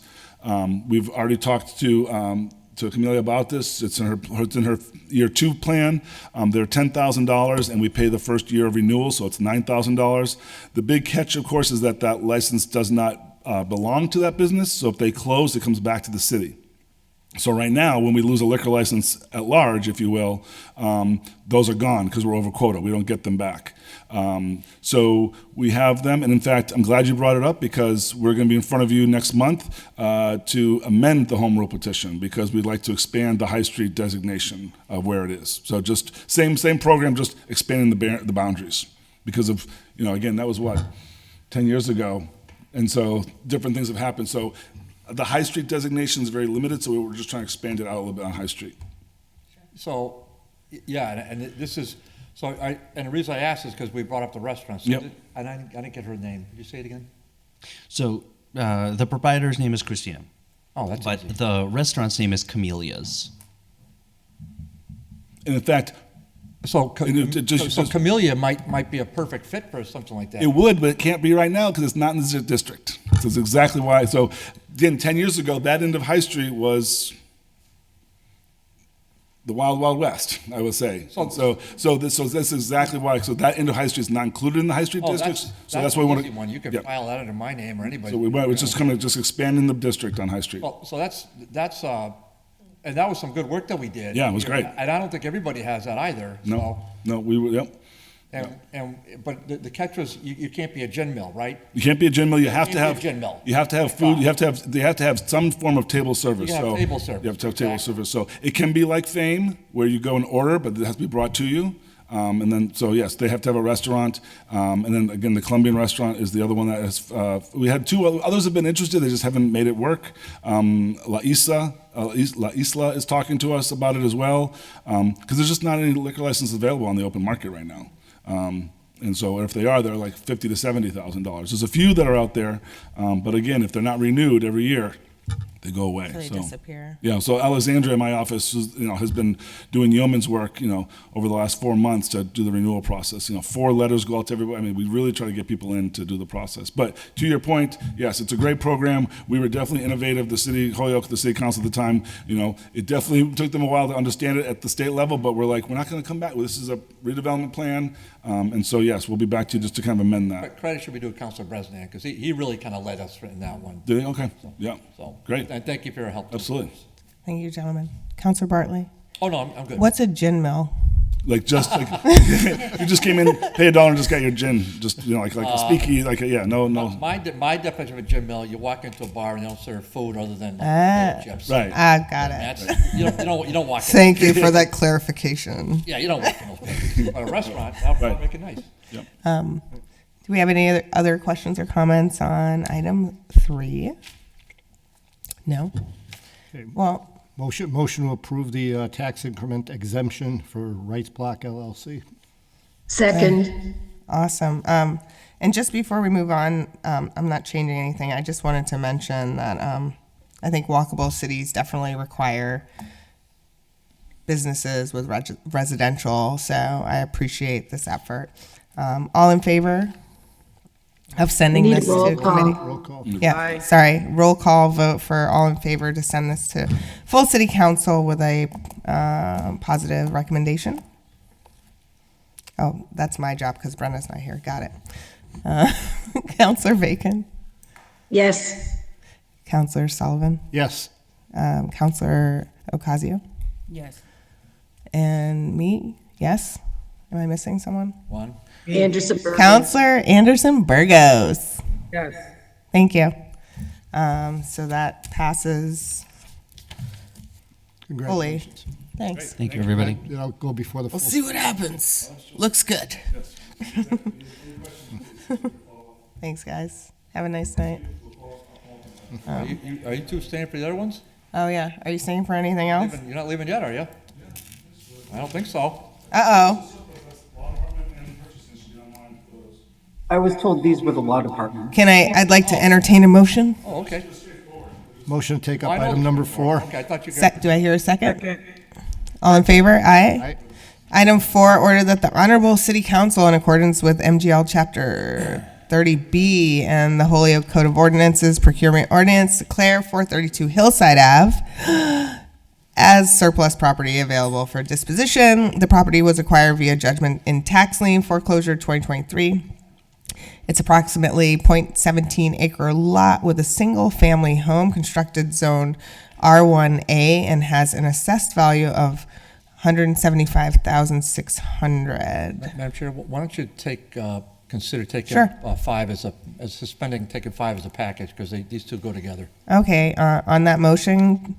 We've already talked to Camellia about this. It's in her year 2 plan. They're $10,000, and we pay the first year of renewal, so it's $9,000. The big catch, of course, is that license does not belong to that business. So if they close, it comes back to the city. So right now, when we lose a liquor license at large, if you will, those are gone because we're over quota. We don't get them back. So we have them, and in fact, I'm glad you brought it up, because we're going to be in front of you next month to amend the home rule petition, because we'd like to expand the High Street designation of where it is. So just same program, just expanding the boundaries, because of, again, that was 10 years ago, and so different things have happened. So the High Street designation is very limited, so we were just trying to expand it out a little bit on High Street. So, yeah, and this is, and the reason I asked is because we brought up the restaurants. So Yep. And I didn't get her name. Could you say it again? So the proprietor's name is Christina. Oh, that's But easy. the restaurant's name is Camellia's. And in fact, So, And it just- so Camellia might be a perfect fit for something like that. It would, but it can't be right now because it's not in the district. So that's exactly why. So again, 10 years ago, that end of High Street was the wild, wild west, I would say. So this is exactly why. So that end of High Street is not included in the High Street district. So that's why we want an easy one. You can file that under my name or anybody. So we're just kind of just expanding the district on High Street. Well, so that's and that was some good work that we did. Yeah, it was great. And I don't think everybody has that either. No, we were, yep. But the catch was you can't be a gin mill, right? You can't be a gin mill. You have to have gin mill. You have to have food. You have to have some form of table service. You have table service. You have to have table service. So it can be like Fame, where you go and order, but it has to be brought to you. And then, so yes, they have to have a restaurant. And then again, the Colombian restaurant is the other one that has, we had two others have been interested. They just haven't made it work. La Isla is talking to us about it as well. Because there's just not any liquor licenses available on the open market right now. And so if they are, they're like $50,000 to $70,000. There's a few that are out there. But again, if they're not renewed every year, they go away. So they disappear. Yeah, so Alexandria in my office, has been doing yeoman's work, over the last 4 months to do the renewal process. 4 letters go out to everybody. I mean, we really try to get people in to do the process. But to your point, yes, it's a great program. We were definitely innovative. The city, Holyoke, the city council at the time, it definitely took them a while to understand it at the state level, but we're like, we're not going to come back. This is a redevelopment plan. And so, yes, we'll be back to you just to kind of amend that. But credit should be due to Councilor Bresnan, because he really kind of led us in that one. Did he? Okay. Yeah. So Great. And thank you for your help. Absolutely. Thank you, gentlemen. Councilor Bartley. Oh, no, I'm good. What's a gin mill? Like you just came in, pay $1 and just got your gin, just like a speakeasy, no. My definition of a gin mill, you walk into a bar and they don't serve food other than chips. Right. Got it. That's, you don't walk in. Thank you for that clarification. Yeah, you don't walk in those places. But a restaurant, that'll make it nice. Yep. Do we have any other questions or comments on item 3? No? Okay. Well, Motion to approve the tax increment exemption for Wrights Block LLC. Second. awesome. And just before we move on, I'm not changing anything. I just wanted to mention that I think walkable cities definitely require businesses with residential, so I appreciate this effort. All in favor of sending Need a this roll to call. committee? Roll call. Yeah, sorry. Roll call vote for all in favor to send this to full city council with a positive recommendation. Oh, that's my job because Brenda's not here. Got it. Counselor Bacon, Yes. Counselor Sullivan, Yes. Counselor Ocasio, Yes. and me. Yes. Am I missing someone? One. Anderson Burgos. Counselor Anderson Burgos. Yes. Thank you. So that passes fully. Congratulations. Thanks. Thank you, everybody. It'll go before the We'll full. see what happens. Looks good. Thanks, guys. Have a nice night. Are you two staying for the other ones? Oh, yeah. Are you staying for anything else? You're not leaving yet, are you? I don't think so. Uh-oh. I was told these were the law department. I'd like to entertain a motion. Oh, okay. Motion to take up Why not? item number 4. Okay, I thought you Do I hear a second? All in favor? Aye. Aye. Item 4, order that the Honorable City Council, in accordance with M.G.L. Chapter 30B and the Holyoke Code of Ordinances, procurement ordinance, declare 432 Hillside Ave as surplus property available for disposition. The property was acquired via judgment in tax lien foreclosure 2023. It's approximately 0.17 acre lot with a single family home constructed zone R1A and has an assessed value of $175,600. Madam Chair, why don't you consider taking Sure. 5 taking 5 as a package, because these two go together. Okay, on that motion,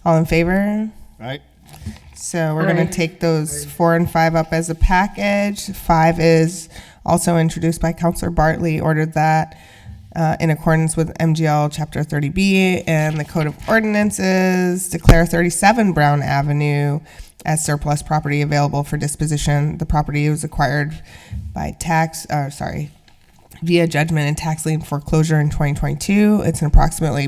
all in favor? Right? So we're going Aye. to take those 4 and 5 up as a package. 5 is also introduced by Counselor Bartley, ordered that in accordance with M.G.L. Chapter 30B and the Code of Ordinances, declare 37 Brown Avenue as surplus property available for disposition. The property was acquired by via judgment and tax lien foreclosure in 2022. It's an approximately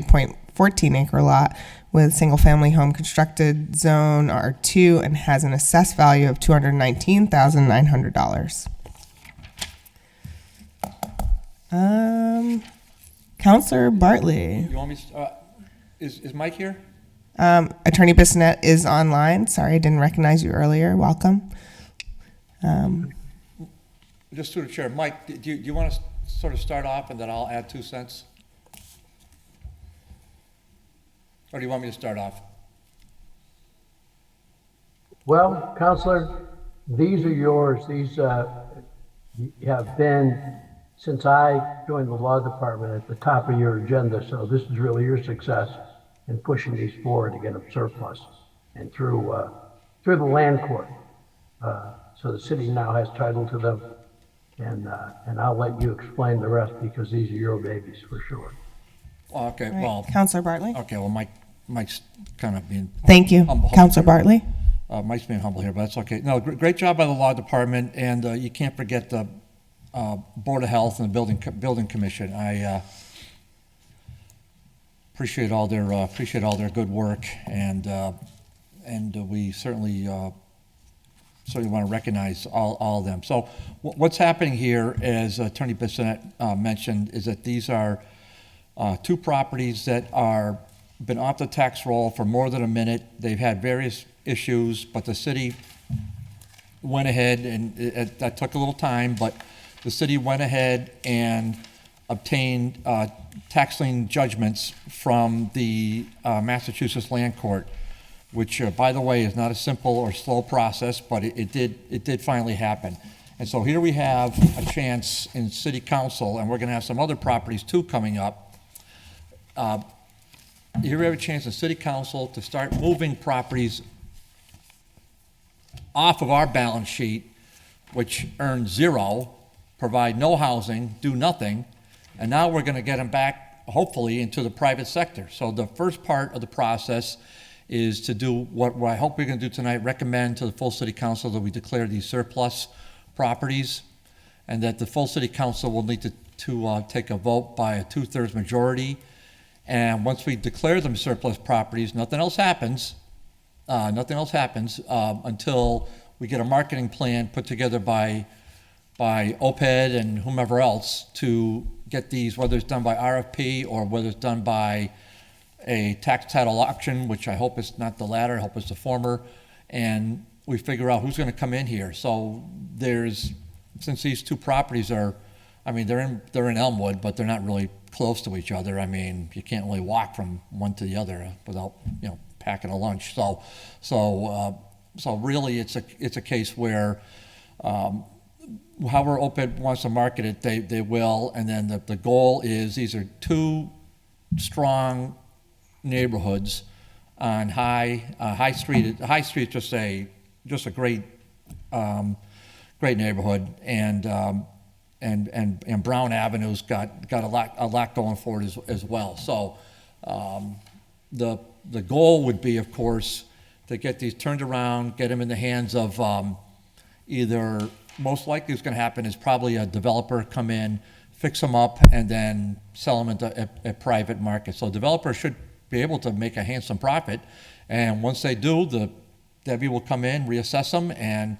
14-acre lot with single-family home constructed zone R2 and has an assessed value of $219,900. Counselor Bartley. You want me, is Mike here? Attorney Bissonnette is online. Sorry, I didn't recognize you earlier. Welcome. Just through the chair. Mike, do you want to sort of start off and then I'll add 2 cents? Or do you want me to start off? Well, Counselor, these are yours. These have been, since I joined the law department, at the top of your agenda. So this is really your success in pushing these forward to get them surplus and through the land court. So the city now has title to them, and I'll let you explain the rest because these are your babies for sure. Okay, Right. well. Counselor Bartley. Okay, well, Mike's kind of being. Thank you. Humble. Counselor Bartley. Mike's being humble here, but that's okay. No, great job by the law department, and you can't forget the Board of Health and the Building Commission. I appreciate all their good work, and we certainly want to recognize all of them. So what's happening here, as Attorney Bissonnette mentioned, is that these are 2 properties that are been off the tax roll for more than a minute. They've had various issues, but the city went ahead, and that took a little time, but the city went ahead and obtained tax lien judgments from the Massachusetts Land Court, which, by the way, is not a simple or slow process, but it did finally happen. And so here we have a chance in City Council, and we're going to have some other properties too coming up. Here we have a chance in City Council to start moving properties off of our balance sheet, which earn 0, provide no housing, do nothing, and now we're going to get them back, hopefully, into the private sector. So the first part of the process is to do what I hope we're going to do tonight, recommend to the full City Council that we declare these surplus properties, and that the full City Council will need to take a vote by a 2/3 majority. And once we declare them surplus properties, nothing else happens until we get a marketing plan put together by OPED and whomever else to get these, whether it's done by RFP or whether it's done by a tax title auction, which I hope is not the latter, I hope it's the former, and we figure out who's going to come in here. So since these 2 properties are, I mean, they're in Elmwood, but they're not really close to each other. I mean, you can't really walk from one to the other without, packing a lunch. So really, it's a case where, however OPED wants to market it, they will. And then the goal is these are 2 strong neighborhoods on High Street. High Street is just a great neighborhood, and Brown Avenue's got a lot going for it as well. So the goal would be, of course, to get these turned around, get them in the hands of either, most likely what's going to happen is probably a developer come in, fix them up, and then sell them into a private market. So developers should be able to make a handsome profit, and once they do, the Debbie will come in, reassess them, and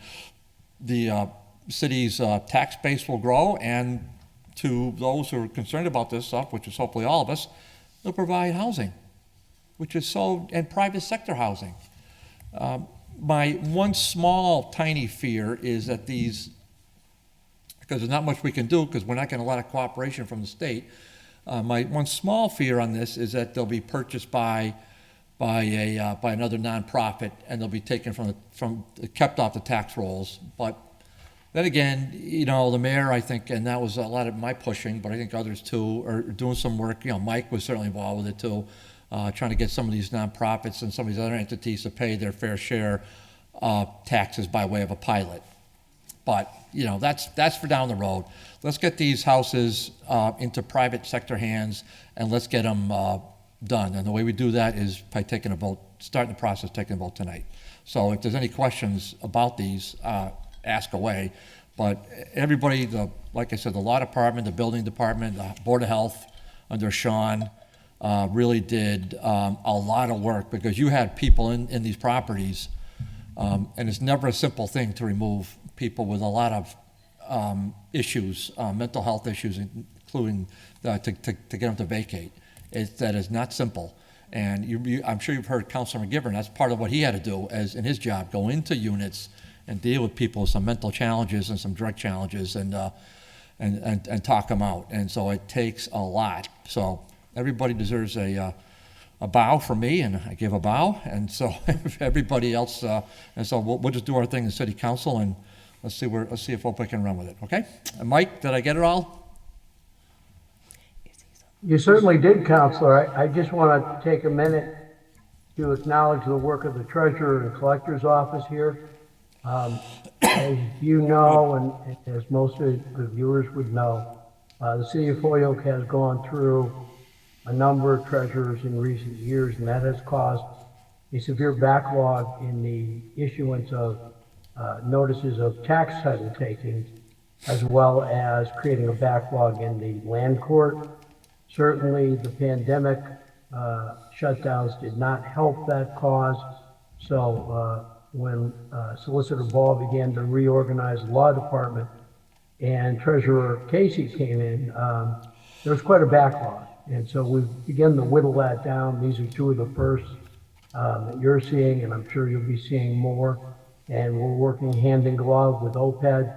the city's tax base will grow, and to those who are concerned about this stuff, which is hopefully all of us, they'll provide housing, which is and private sector housing. My one small, tiny fear is that because there's not much we can do because we're not getting a lot of cooperation from the state. My one small fear on this is that they'll be purchased by another nonprofit, and they'll be taken kept off the tax rolls. But then again, the mayor, I think, and that was a lot of my pushing, but I think others too are doing some work. Mike was certainly involved with it too, trying to get some of these nonprofits and some of these other entities to pay their fair share of taxes by way of a pilot. But that's for down the road. Let's get these houses into private sector hands, and let's get them done. And the way we do that is by taking a vote, starting the process, taking a vote tonight. So if there's any questions about these, ask away. But everybody, like I said, the law department, the building department, the Board of Health under Sean, really did a lot of work, because you had people in these properties, and it's never a simple thing to remove people with a lot of issues, mental health issues, including to get them to vacate. That is not simple. And I'm sure you've heard Councilor McGivern, that's part of what he had to do as in his job, go into units and deal with people with some mental challenges and some drug challenges and talk them out. And so it takes a lot. So everybody deserves a bow from me, and I give a bow. And so everybody else, and so we'll just do our thing in City Council, and let's see if OPA can run with it. Okay, and Mike, did I get it all? You certainly did, Counselor. I just want to take a minute to acknowledge the work of the Treasurer and Collector's Office here. As you know, and as most of the viewers would know, the City of Holyoke has gone through a number of treasurers in recent years, and that has caused a severe backlog in the issuance of notices of tax title takings, as well as creating a backlog in the land court. Certainly, the pandemic shutdowns did not help that cause. So when Solicitor Ball began to reorganize the law department and Treasurer Casey came in, there was quite a backlog. And so we began to whittle that down. These are two of the first that you're seeing, and I'm sure you'll be seeing more. And we're working hand in glove with OPED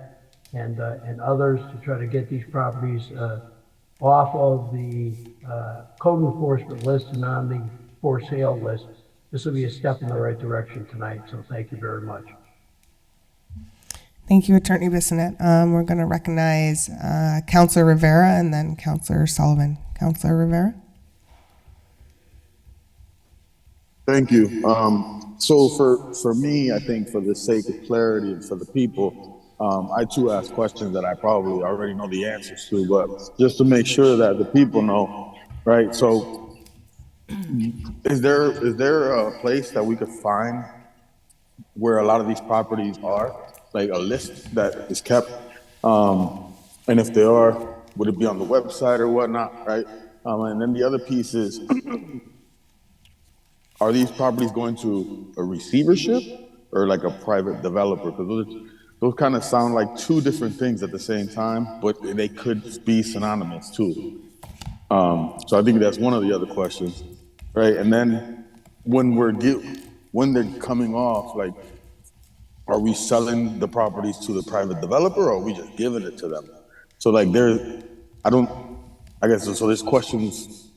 and others to try to get these properties off of the code enforcement list and on the for sale list. This will be a step in the right direction tonight, so thank you very much. Thank you, Attorney Bissonnette. We're going to recognize Councilor Rivera and then Councilor Sullivan. Councilor Rivera. Thank you. So for me, I think for the sake of clarity and for the people, I too ask questions that I probably already know the answers to, but just to make sure that the people know, right? So is there a place that we could find where a lot of these properties are, like a list that is kept? And if they are, would it be on the website or whatnot, right? And then the other piece is, are these properties going to a receivership or like a private developer? Because those kind of sound like two different things at the same time, but they could be synonymous too. So I think that's one of the other questions, right? And then when they're coming off, like, are we selling the properties to the private developer, or are we just giving it to them? So like there's questions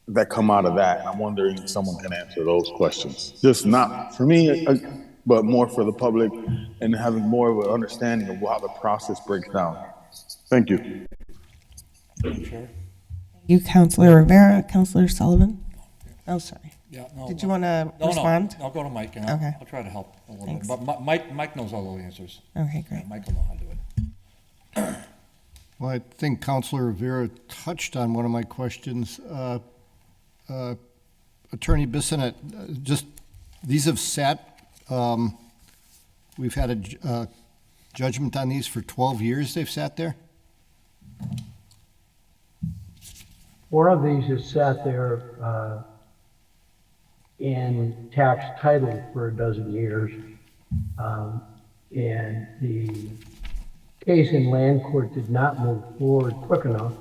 that come out of that. And I'm wondering if someone can answer those questions. Just not for me, but more for the public and having more of an understanding of how the process breaks down. Thank you. Thank you, Councilor Rivera. Councilor Sullivan. Oh, sorry. Yeah, no, Did you want to respond? No, I'll go to Mike, and Okay. I'll try to help a little Thanks. bit. But Mike knows all the answers. Okay, great. Yeah, Mike will know how to do it. Well, I think Councilor Rivera touched on one of my questions. Attorney Bissonnette, just these have sat, we've had a judgment on these for 12 years they've sat there? One of these has sat there in tax title for a dozen years. And the case in land court did not move forward quick enough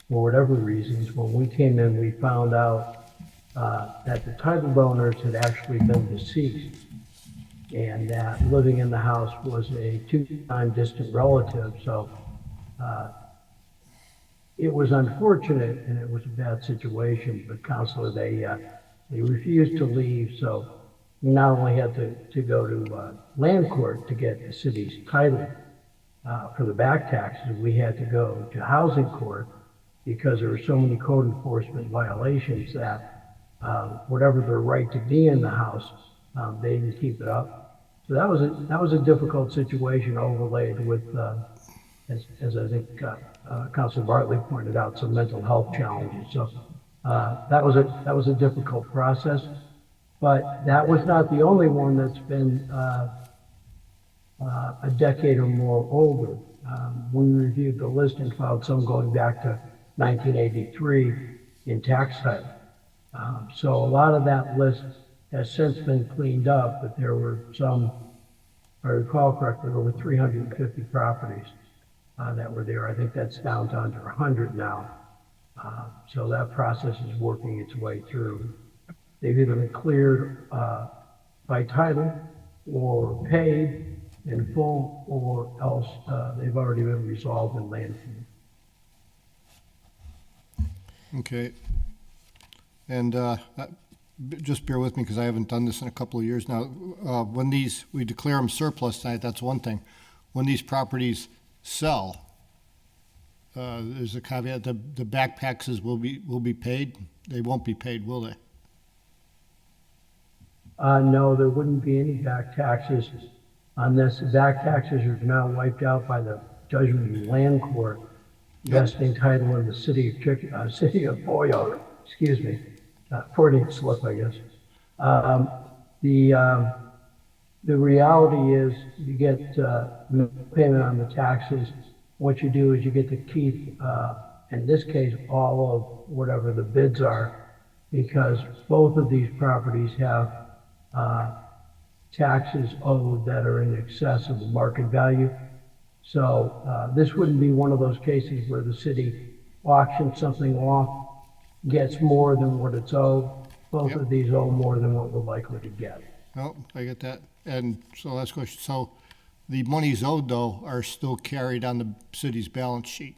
for whatever reasons. When we came in, we found out that the title owners had actually been deceased and that living in the house was a two-time distant relative. So it was unfortunate and it was a bad situation, but Counselor, they refused to leave. So we not only had to go to land court to get the city's title for the back taxes, we had to go to housing court because there were so many code enforcement violations that whatever their right to be in the house, they didn't keep it up. So that was a difficult situation overlaid with, as I think Councilor Bartley pointed out, some mental health challenges. So that was a difficult process, but that was not the only one that's been a decade or more older. We reviewed the list and found some going back to 1983, in tax title. So a lot of that list has since been cleaned up, but there were some, if I recall correctly, over 350 properties that were there. I think that's down to under 100 now. So that process is working its way through. They've either been cleared by title or paid in full, or else they've already been resolved in land. Okay. And just bear with me because I haven't done this in a couple of years now. When we declare them surplus tonight, that's one thing. When these properties sell, there's a caveat, the back taxes will be paid. They won't be paid, will they? No, there wouldn't be any back taxes on this. The back taxes are now wiped out by the judgment of the land court, vesting title in the city of Holyoke, excuse me, 14th slip, I guess. The reality is you get payment on the taxes. What you do is you get to keep, in this case, all of whatever the bids are, because both of these properties have taxes owed that are in excess of the market value. So this wouldn't be one of those cases where the city auctions something off, gets more than what it's owed. Both of these owe more than what we're likely to get. Oh, I get that. And so last question. So the monies owed, though, are still carried on the city's balance sheet?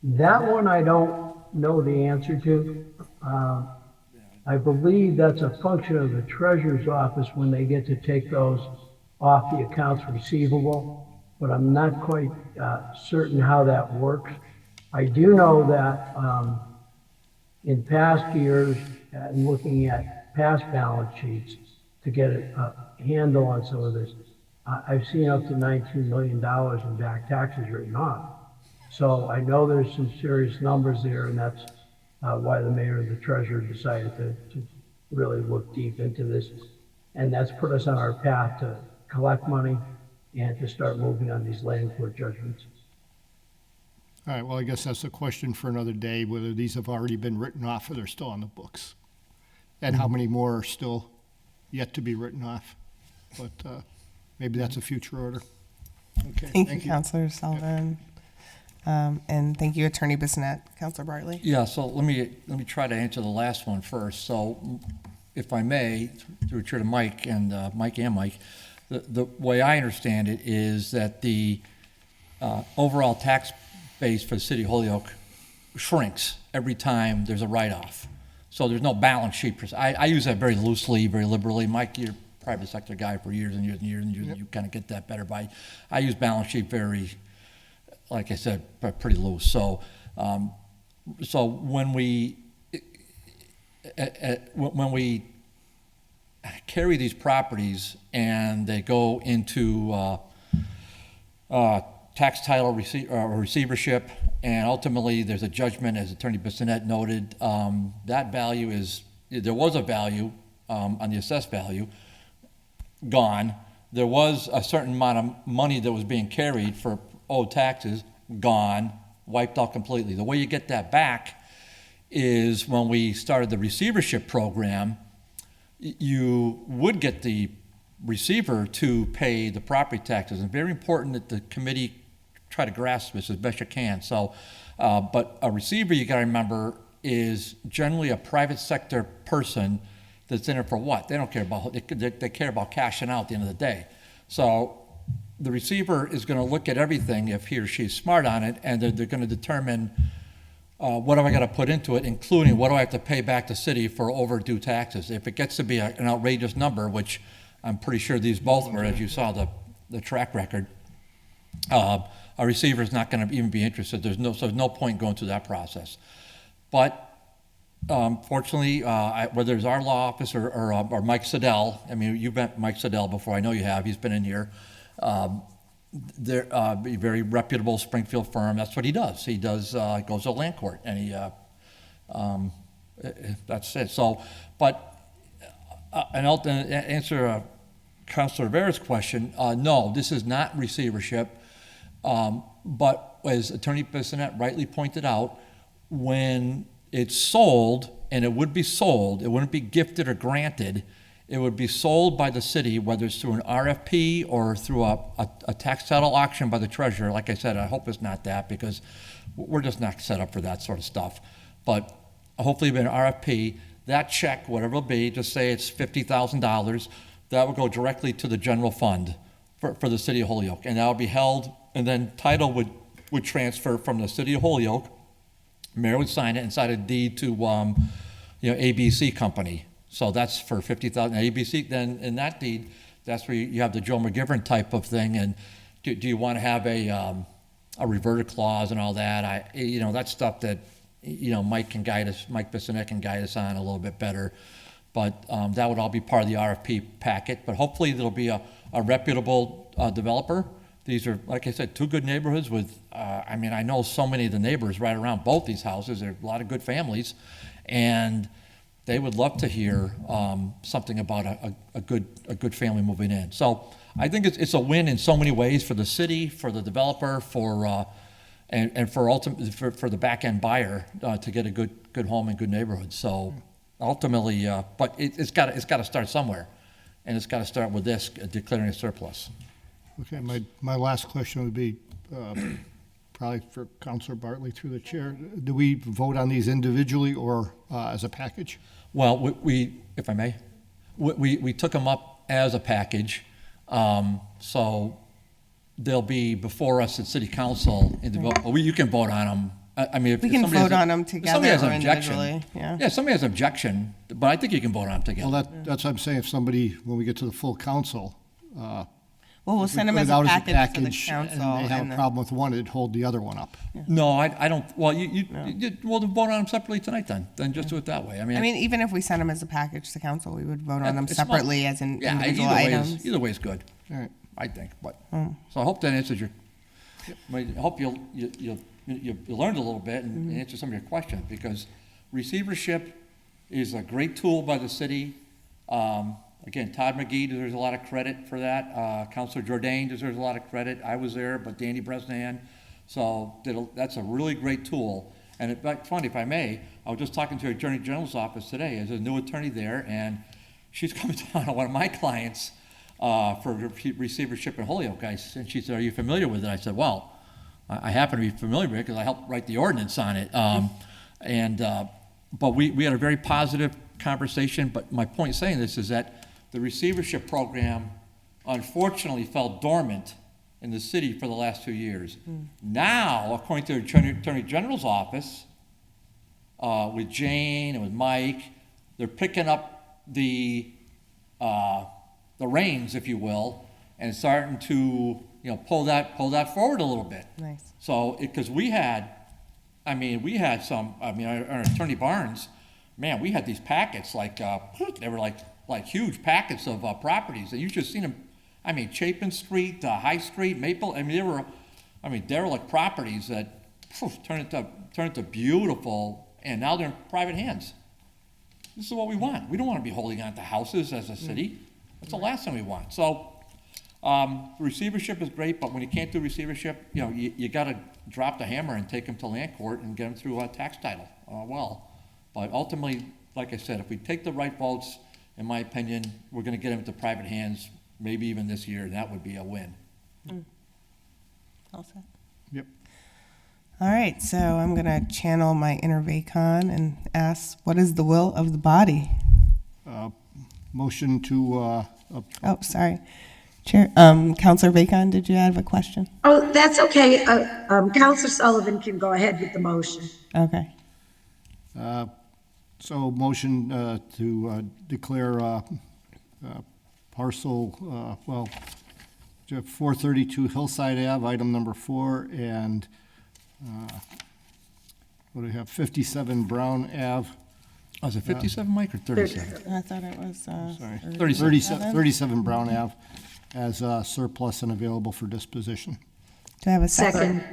That one I don't know the answer to. I believe that's a function of the treasurer's office when they get to take those off the accounts receivable, but I'm not quite certain how that works. I do know that in past years, and looking at past balance sheets to get a handle on some of this, I've seen up to $19 million in back taxes written off. So I know there's some serious numbers there, and that's why the mayor and the treasurer decided to really look deep into this. And that's put us on our path to collect money and to start moving on these land court judgments. All right, well, I guess that's a question for another day, whether these have already been written off or they're still on the books. And how many more are still yet to be written off. But maybe that's a future order. Okay, Thank you, Councilor Sullivan. And thank you, Attorney Bissonnette. Councilor Bartley? Yeah, so let me try to answer the last one first. So if I may, through to Mike and Mike, the way I understand it is that the overall tax base for the city of Holyoke shrinks every time there's a write-off. So there's no balance sheet. I use that very loosely, very liberally. Mike, you're a private sector guy for years and years and years, and you kind of get that better by. I use balance sheet very, like I said, pretty loose. So, so when we carry these properties and they go into tax title receivership, and ultimately there's a judgment, as Attorney Bissonnette noted. That value there was a value on the assessed value, gone. There was a certain amount of money that was being carried for owed taxes, gone, wiped out completely. The way you get that back is when we started the receivership program, you would get the receiver to pay the property taxes. And very important that the committee try to grasp this as best you can. So, but a receiver, you gotta remember, is generally a private sector person that's in it for what? They don't care about, they care about cashing out at the end of the day. So the receiver is gonna look at everything if he or she is smart on it, and they're gonna determine what am I gonna put into it, including what do I have to pay back the city for overdue taxes. If it gets to be an outrageous number, which I'm pretty sure these both were, as you saw the track record, a receiver is not going to even be interested. So there's no point going through that process. But fortunately, whether it's our law office or Mike Siddell, I mean, you've met Mike Siddell before, I know you have, he's been in here. They're a very reputable Springfield firm. That's what he does. He does goes to land court, and he that's it. So, but and I'll answer Councilor Rivera's question. No, this is not receivership. But as Attorney Bissonnette rightly pointed out, when it's sold, and it would be sold, it wouldn't be gifted or granted, it would be sold by the city, whether it's through an RFP or through a tax title auction by the treasurer. Like I said, I hope it's not that, because we're just not set up for that sort of stuff. But hopefully it'll be an RFP. That check, whatever it'll be, just say it's $50,000, that will go directly to the general fund for the city of Holyoke. And that will be held, and then title would transfer from the city of Holyoke. Mayor would sign it and sign a deed to, ABC Company. So that's for $50,000. ABC, then in that deed, that's where you have the Joe McGivern type of thing. And do you want to have a reverter clause and all that? That's stuff that, Mike Bissonnette can guide us on a little bit better. But that would all be part of the RFP packet. But hopefully there'll be a reputable developer. These are, like I said, two good neighborhoods with, I know so many of the neighbors right around both these houses. There are a lot of good families. And they would love to hear something about a good family moving in. So I think it's a win in so many ways for the city, for the developer, and for the back end buyer to get a good home and good neighborhood. So ultimately, but it's got to start somewhere, and it's got to start with this declaring a surplus. Okay, my last question would be probably for Councilor Bartley through the chair. Do we vote on these individually or as a package? Well, we if I may, we took them up as a package, so they'll be before us at City Council. You can vote on them. If we can somebody vote on them together somebody has or an objection, individually. yeah, somebody has an objection, but I think you can vote on them together. Well, that's what I'm saying. If somebody, when we get to the full council, we'll send them as a package to the council. And they have a problem with one, it'd hold the other one up. Yeah. No, I don't. Well, we'll vote on them separately tonight then. Then just do it that way. Even if we send them as a package to council, we would vote on them separately as individual items. Either way is good. All right. I think. But so I hope that answers your. I hope you learned a little bit and answered some of your questions, because receivership is a great tool by the city. Again, Todd McGee deserves a lot of credit for that. Councilor Jourdain deserves a lot of credit. I was there, but Danny Bresnan. So that's a really great tool. And it's funny, if I may, I was just talking to the Attorney General's office today. There's a new attorney there, and she's coming down on one of my clients for receivership in Holyoke. And she said, "Are you familiar with it?" I said, "Well, I happen to be familiar with it because I helped write the ordinance on it." But we had a very positive conversation. But my point in saying this is that the receivership program unfortunately fell dormant in the city for the last 2 years. Now, according to the Attorney General's office, with Jane and with Mike, they're picking up the reins, if you will, and starting to pull that forward a little bit. Nice. So because we had some. Our Attorney Barnes, man, we had these packets they were like huge packets of properties, and you just seen them. Chapin Street, High Street, Maple. They were derelict properties that turned into beautiful, and now they're in private hands. This is what we want. We don't want to be holding on to houses as a city. That's the last thing we want. So receivership is great, but when you can't do receivership, you got to drop the hammer and take them to land court and get them through a tax title. But ultimately, like I said, if we take the right votes, in my opinion, we're going to get them into private hands, maybe even this year, and that would be a win. All set. Yep. All right, so I'm going to channel my inner Vacon and ask, what is the will of the body? Motion to. Oh, sorry. Chair, Councilor Vacon, did you have a question? Oh, that's okay. Counselor Sullivan can go ahead with the motion. Okay. So motion to declare parcel, 432 Hillside Ave, item number 4, and what do we have, 57 Brown Ave. Oh, is it 57, Mike, or 37? I thought it was Sorry, 37. 37 Brown Ave as surplus and available for disposition. Do I have a second?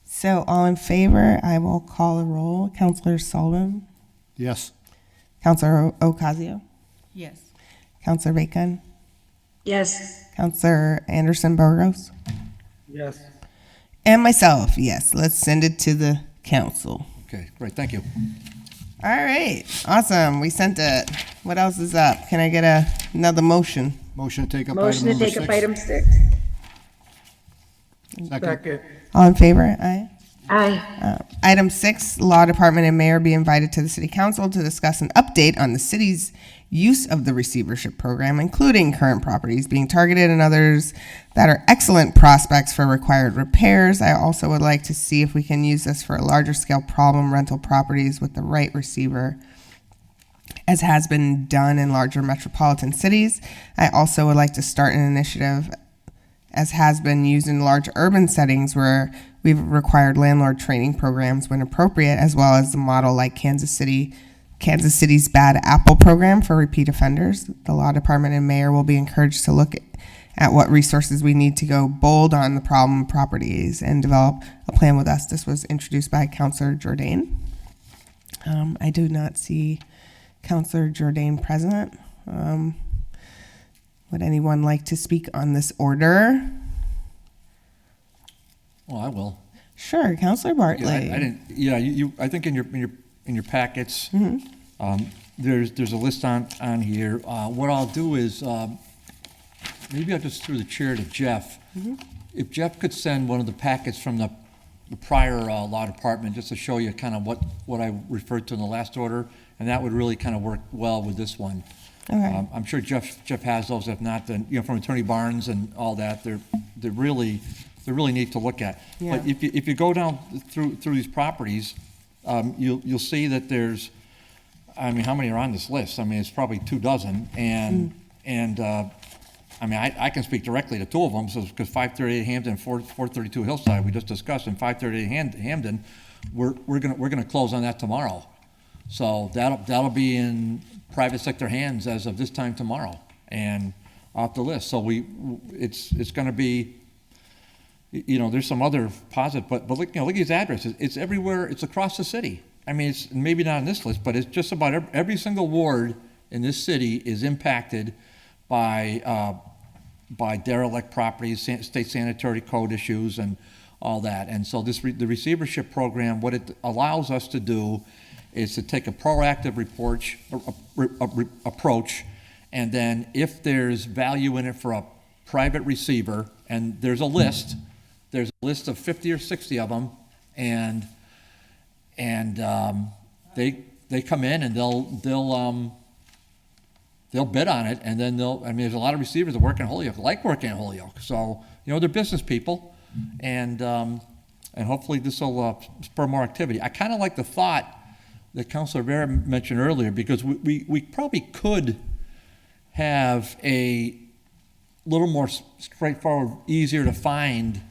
So all in favor, I will call a roll. Councilor Sullivan? Yes. Councilor Ocasio? Yes. Councilor Bacon? Yes. Councilor Anderson Burgos? Yes. And myself, yes. Let's send it to the council. Okay, great, thank you. All right, awesome. We sent it. What else is up? Can I get another motion? Motion to take up Motion item to number take up 6. item 6. Second. All in favor? Aye. Aye. Item 6, Law Department and Mayor be invited to the City Council to discuss an update on the city's use of the receivership program, including current properties being targeted and others that are excellent prospects for required repairs. I also would like to see if we can use this for larger scale problem rental properties with the right receiver, as has been done in larger metropolitan cities. I also would like to start an initiative, as has been used in large urban settings, where we've required landlord training programs when appropriate, as well as the model like Kansas City's Bad Apple program for repeat offenders. The Law Department and Mayor will be encouraged to look at what resources we need to go bold on the problem properties and develop a plan with us. This was introduced by Councilor Jordan. I do not see Councilor Jordan present. Would anyone like to speak on this order? Well, I will. Sure, Councilor Bartley. I didn't. Yeah, I think in your packets, there's a list on here. What I'll do is maybe I'll just through the chair to Jeff. If Jeff could send one of the packets from the prior law department, just to show you kind of what I referred to in the last order, and that would really kind of work well with this one. Okay. I'm sure Jeff has those. If not, then from Attorney Barnes and all that, they're really neat to look at. Yeah. But if you go down through these properties, you'll see that there's, I mean, how many are on this list? I mean, it's probably 24, and I mean, I can speak directly to 2 of them, because 538 Hampden, 432 Hillside, we just discussed, and 538 Hampden, we're gonna close on that tomorrow. So that'll be in private sector hands as of this time tomorrow, and off the list. So it's gonna be, there's some other positive, but look, look at these addresses. It's everywhere. It's across the city. I mean, it's maybe not on this list, but it's just about every single ward in this city is impacted by derelict properties, state sanitary code issues, and all that. And so the receivership program, what it allows us to do is to take a proactive approach, and then if there's value in it for a private receiver, and there's a list of 50 or 60 of them, and they come in and they'll bid on it, and then there's a lot of receivers that work in Holyoke, like working in Holyoke. So, they're business people, and hopefully this will spur more activity. I kind of like the thought that Councilor Vera mentioned earlier, because we probably could have a little more straightforward, easier to find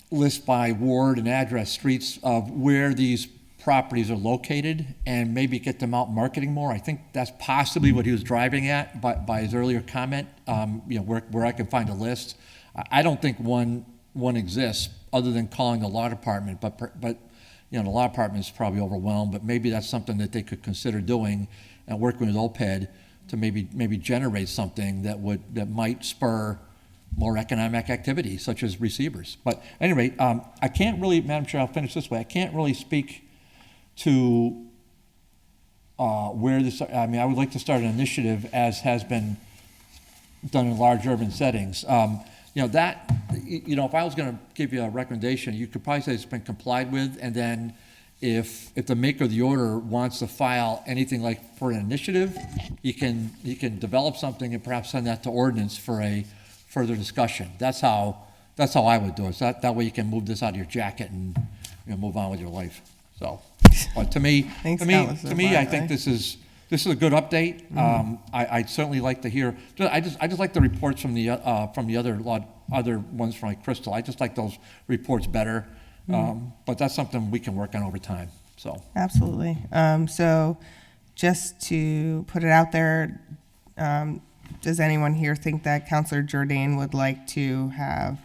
list by ward and address, streets of where these properties are located, and maybe get them out marketing more. I think that's possibly what he was driving at by his earlier comment, where I can find a list. I don't think one exists other than calling the law department, but the law department is probably overwhelmed, but maybe that's something that they could consider doing, and working with OPED to maybe generate something that might spur more economic activity, such as receivers. But at any rate, I can't really, Madam Chair, I'll finish this way. I can't really speak to where this, I mean, I would like to start an initiative, as has been done in large urban settings. If I was going to give you a recommendation, you could probably say it's been complied with, and then if the maker of the order wants to file anything like for an initiative, he can develop something and perhaps send that to ordinance for a further discussion. That's how I would do it. So that way you can move this out of your jacket and move on with your life. So, but to me, I think this is a good update. I'd certainly like to hear. I just like the reports from the other ones from like Crystal. I just like those reports better. But that's something we can work on over time. So absolutely. So just to put it out there, does anyone here think that Councilor Jordan would like to have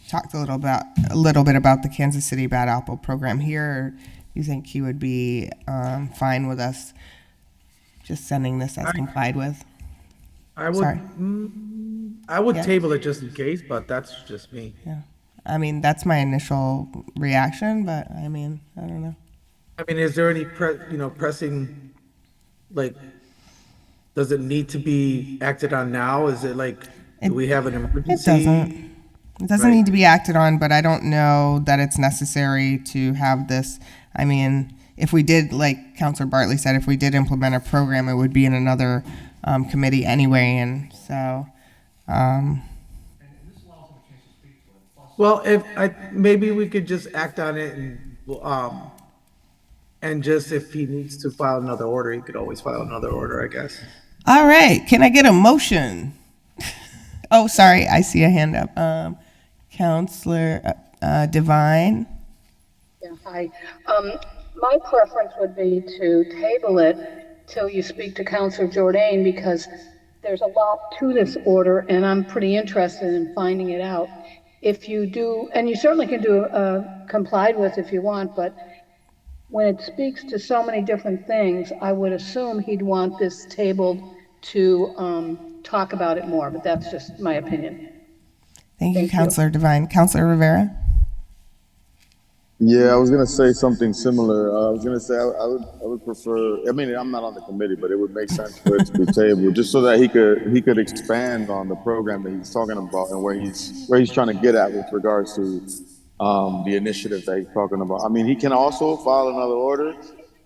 talked a little bit about the Kansas City Bad Apple program here? Or you think he would be fine with us just sending this as complied with? I would. I would Yeah. table it just in case, but that's just me. Yeah. I mean, that's my initial reaction, but I mean, I don't know. I mean, is there any pressing, like, does it need to be acted on now? Is it like, do we have an emergency? It doesn't. It doesn't Right. need to be acted on, but I don't know that it's necessary to have this. I mean, if we did, like Councilor Bartley said, if we did implement a program, it would be in another committee anyway, and so. Well, maybe we could just act on it and just if he needs to file another order, he could always file another order, I guess. All right, can I get a motion? Oh, sorry, I see a hand up. Counselor Devine. Yeah, hi. My preference would be to table it till you speak to Counselor Jordan, because there's a lot to this order, and I'm pretty interested in finding it out. If you do, and you certainly can do complied with if you want, but when it speaks to so many different things, I would assume he'd want this tabled to talk about it more, but that's just my opinion. Thank you, Counselor Devine. Counselor Rivera. Yeah, I was gonna say something similar. I was gonna say I would prefer. I mean, I'm not on the committee, but it would make sense for it to be tabled, just so that he could expand on the program that he's talking about and where he's trying to get at with regards to the initiative that he's talking about. I mean, he can also file another order,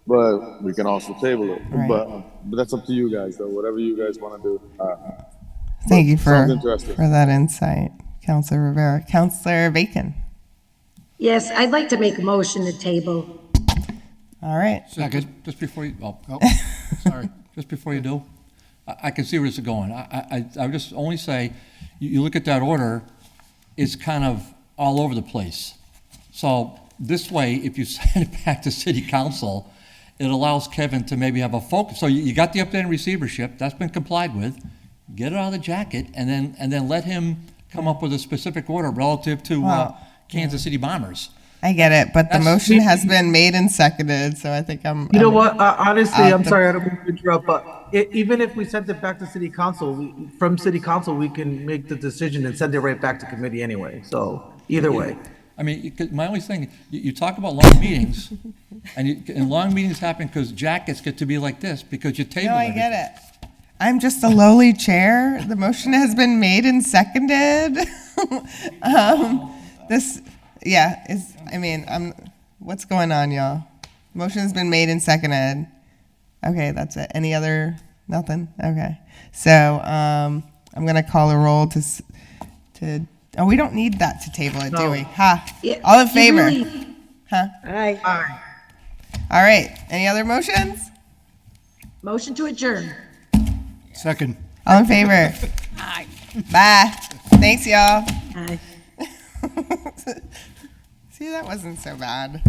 but we can also table it. Right. But that's up to you guys, though. Whatever you guys want to do. Thank you for Sounds interesting. that insight, Counselor Rivera. Counselor Bacon. Yes, I'd like to make a motion to table. All right. Just before you, sorry, just before you do, I can see where this is going. I would just only say, you look at that order, it's kind of all over the place. So this way, if you send it back to city council, it allows Kevin to maybe have a focus. So you got the updated receivership, that's been complied with, get it out of the jacket, and then let him come up with a specific order relative to Kansas City Bombers. I get it, but the motion has been made and seconded, so I think I'm. You know what? Honestly, I'm sorry, I don't mean to interrupt, but even if we sent it back to city council, from city council, we can make the decision and send it right back to committee anyway. So either way. I mean, my only thing, you talk about long meetings, and long meetings happen because jackets get to be like this because you table No, I everything. get it. I'm just a lowly chair. The motion has been made and seconded. What's going on, y'all? Motion has been made and seconded. Okay, that's it. Any other, nothing? Okay. So, I'm gonna call a roll oh, we don't need that to table it, do we? Yeah, All in you favor? really- Aye. Aye. All right. Any other motions? Motion to adjourn. Second. All in favor? Aye. Bye. Thanks, y'all. Aye. See, that wasn't so bad.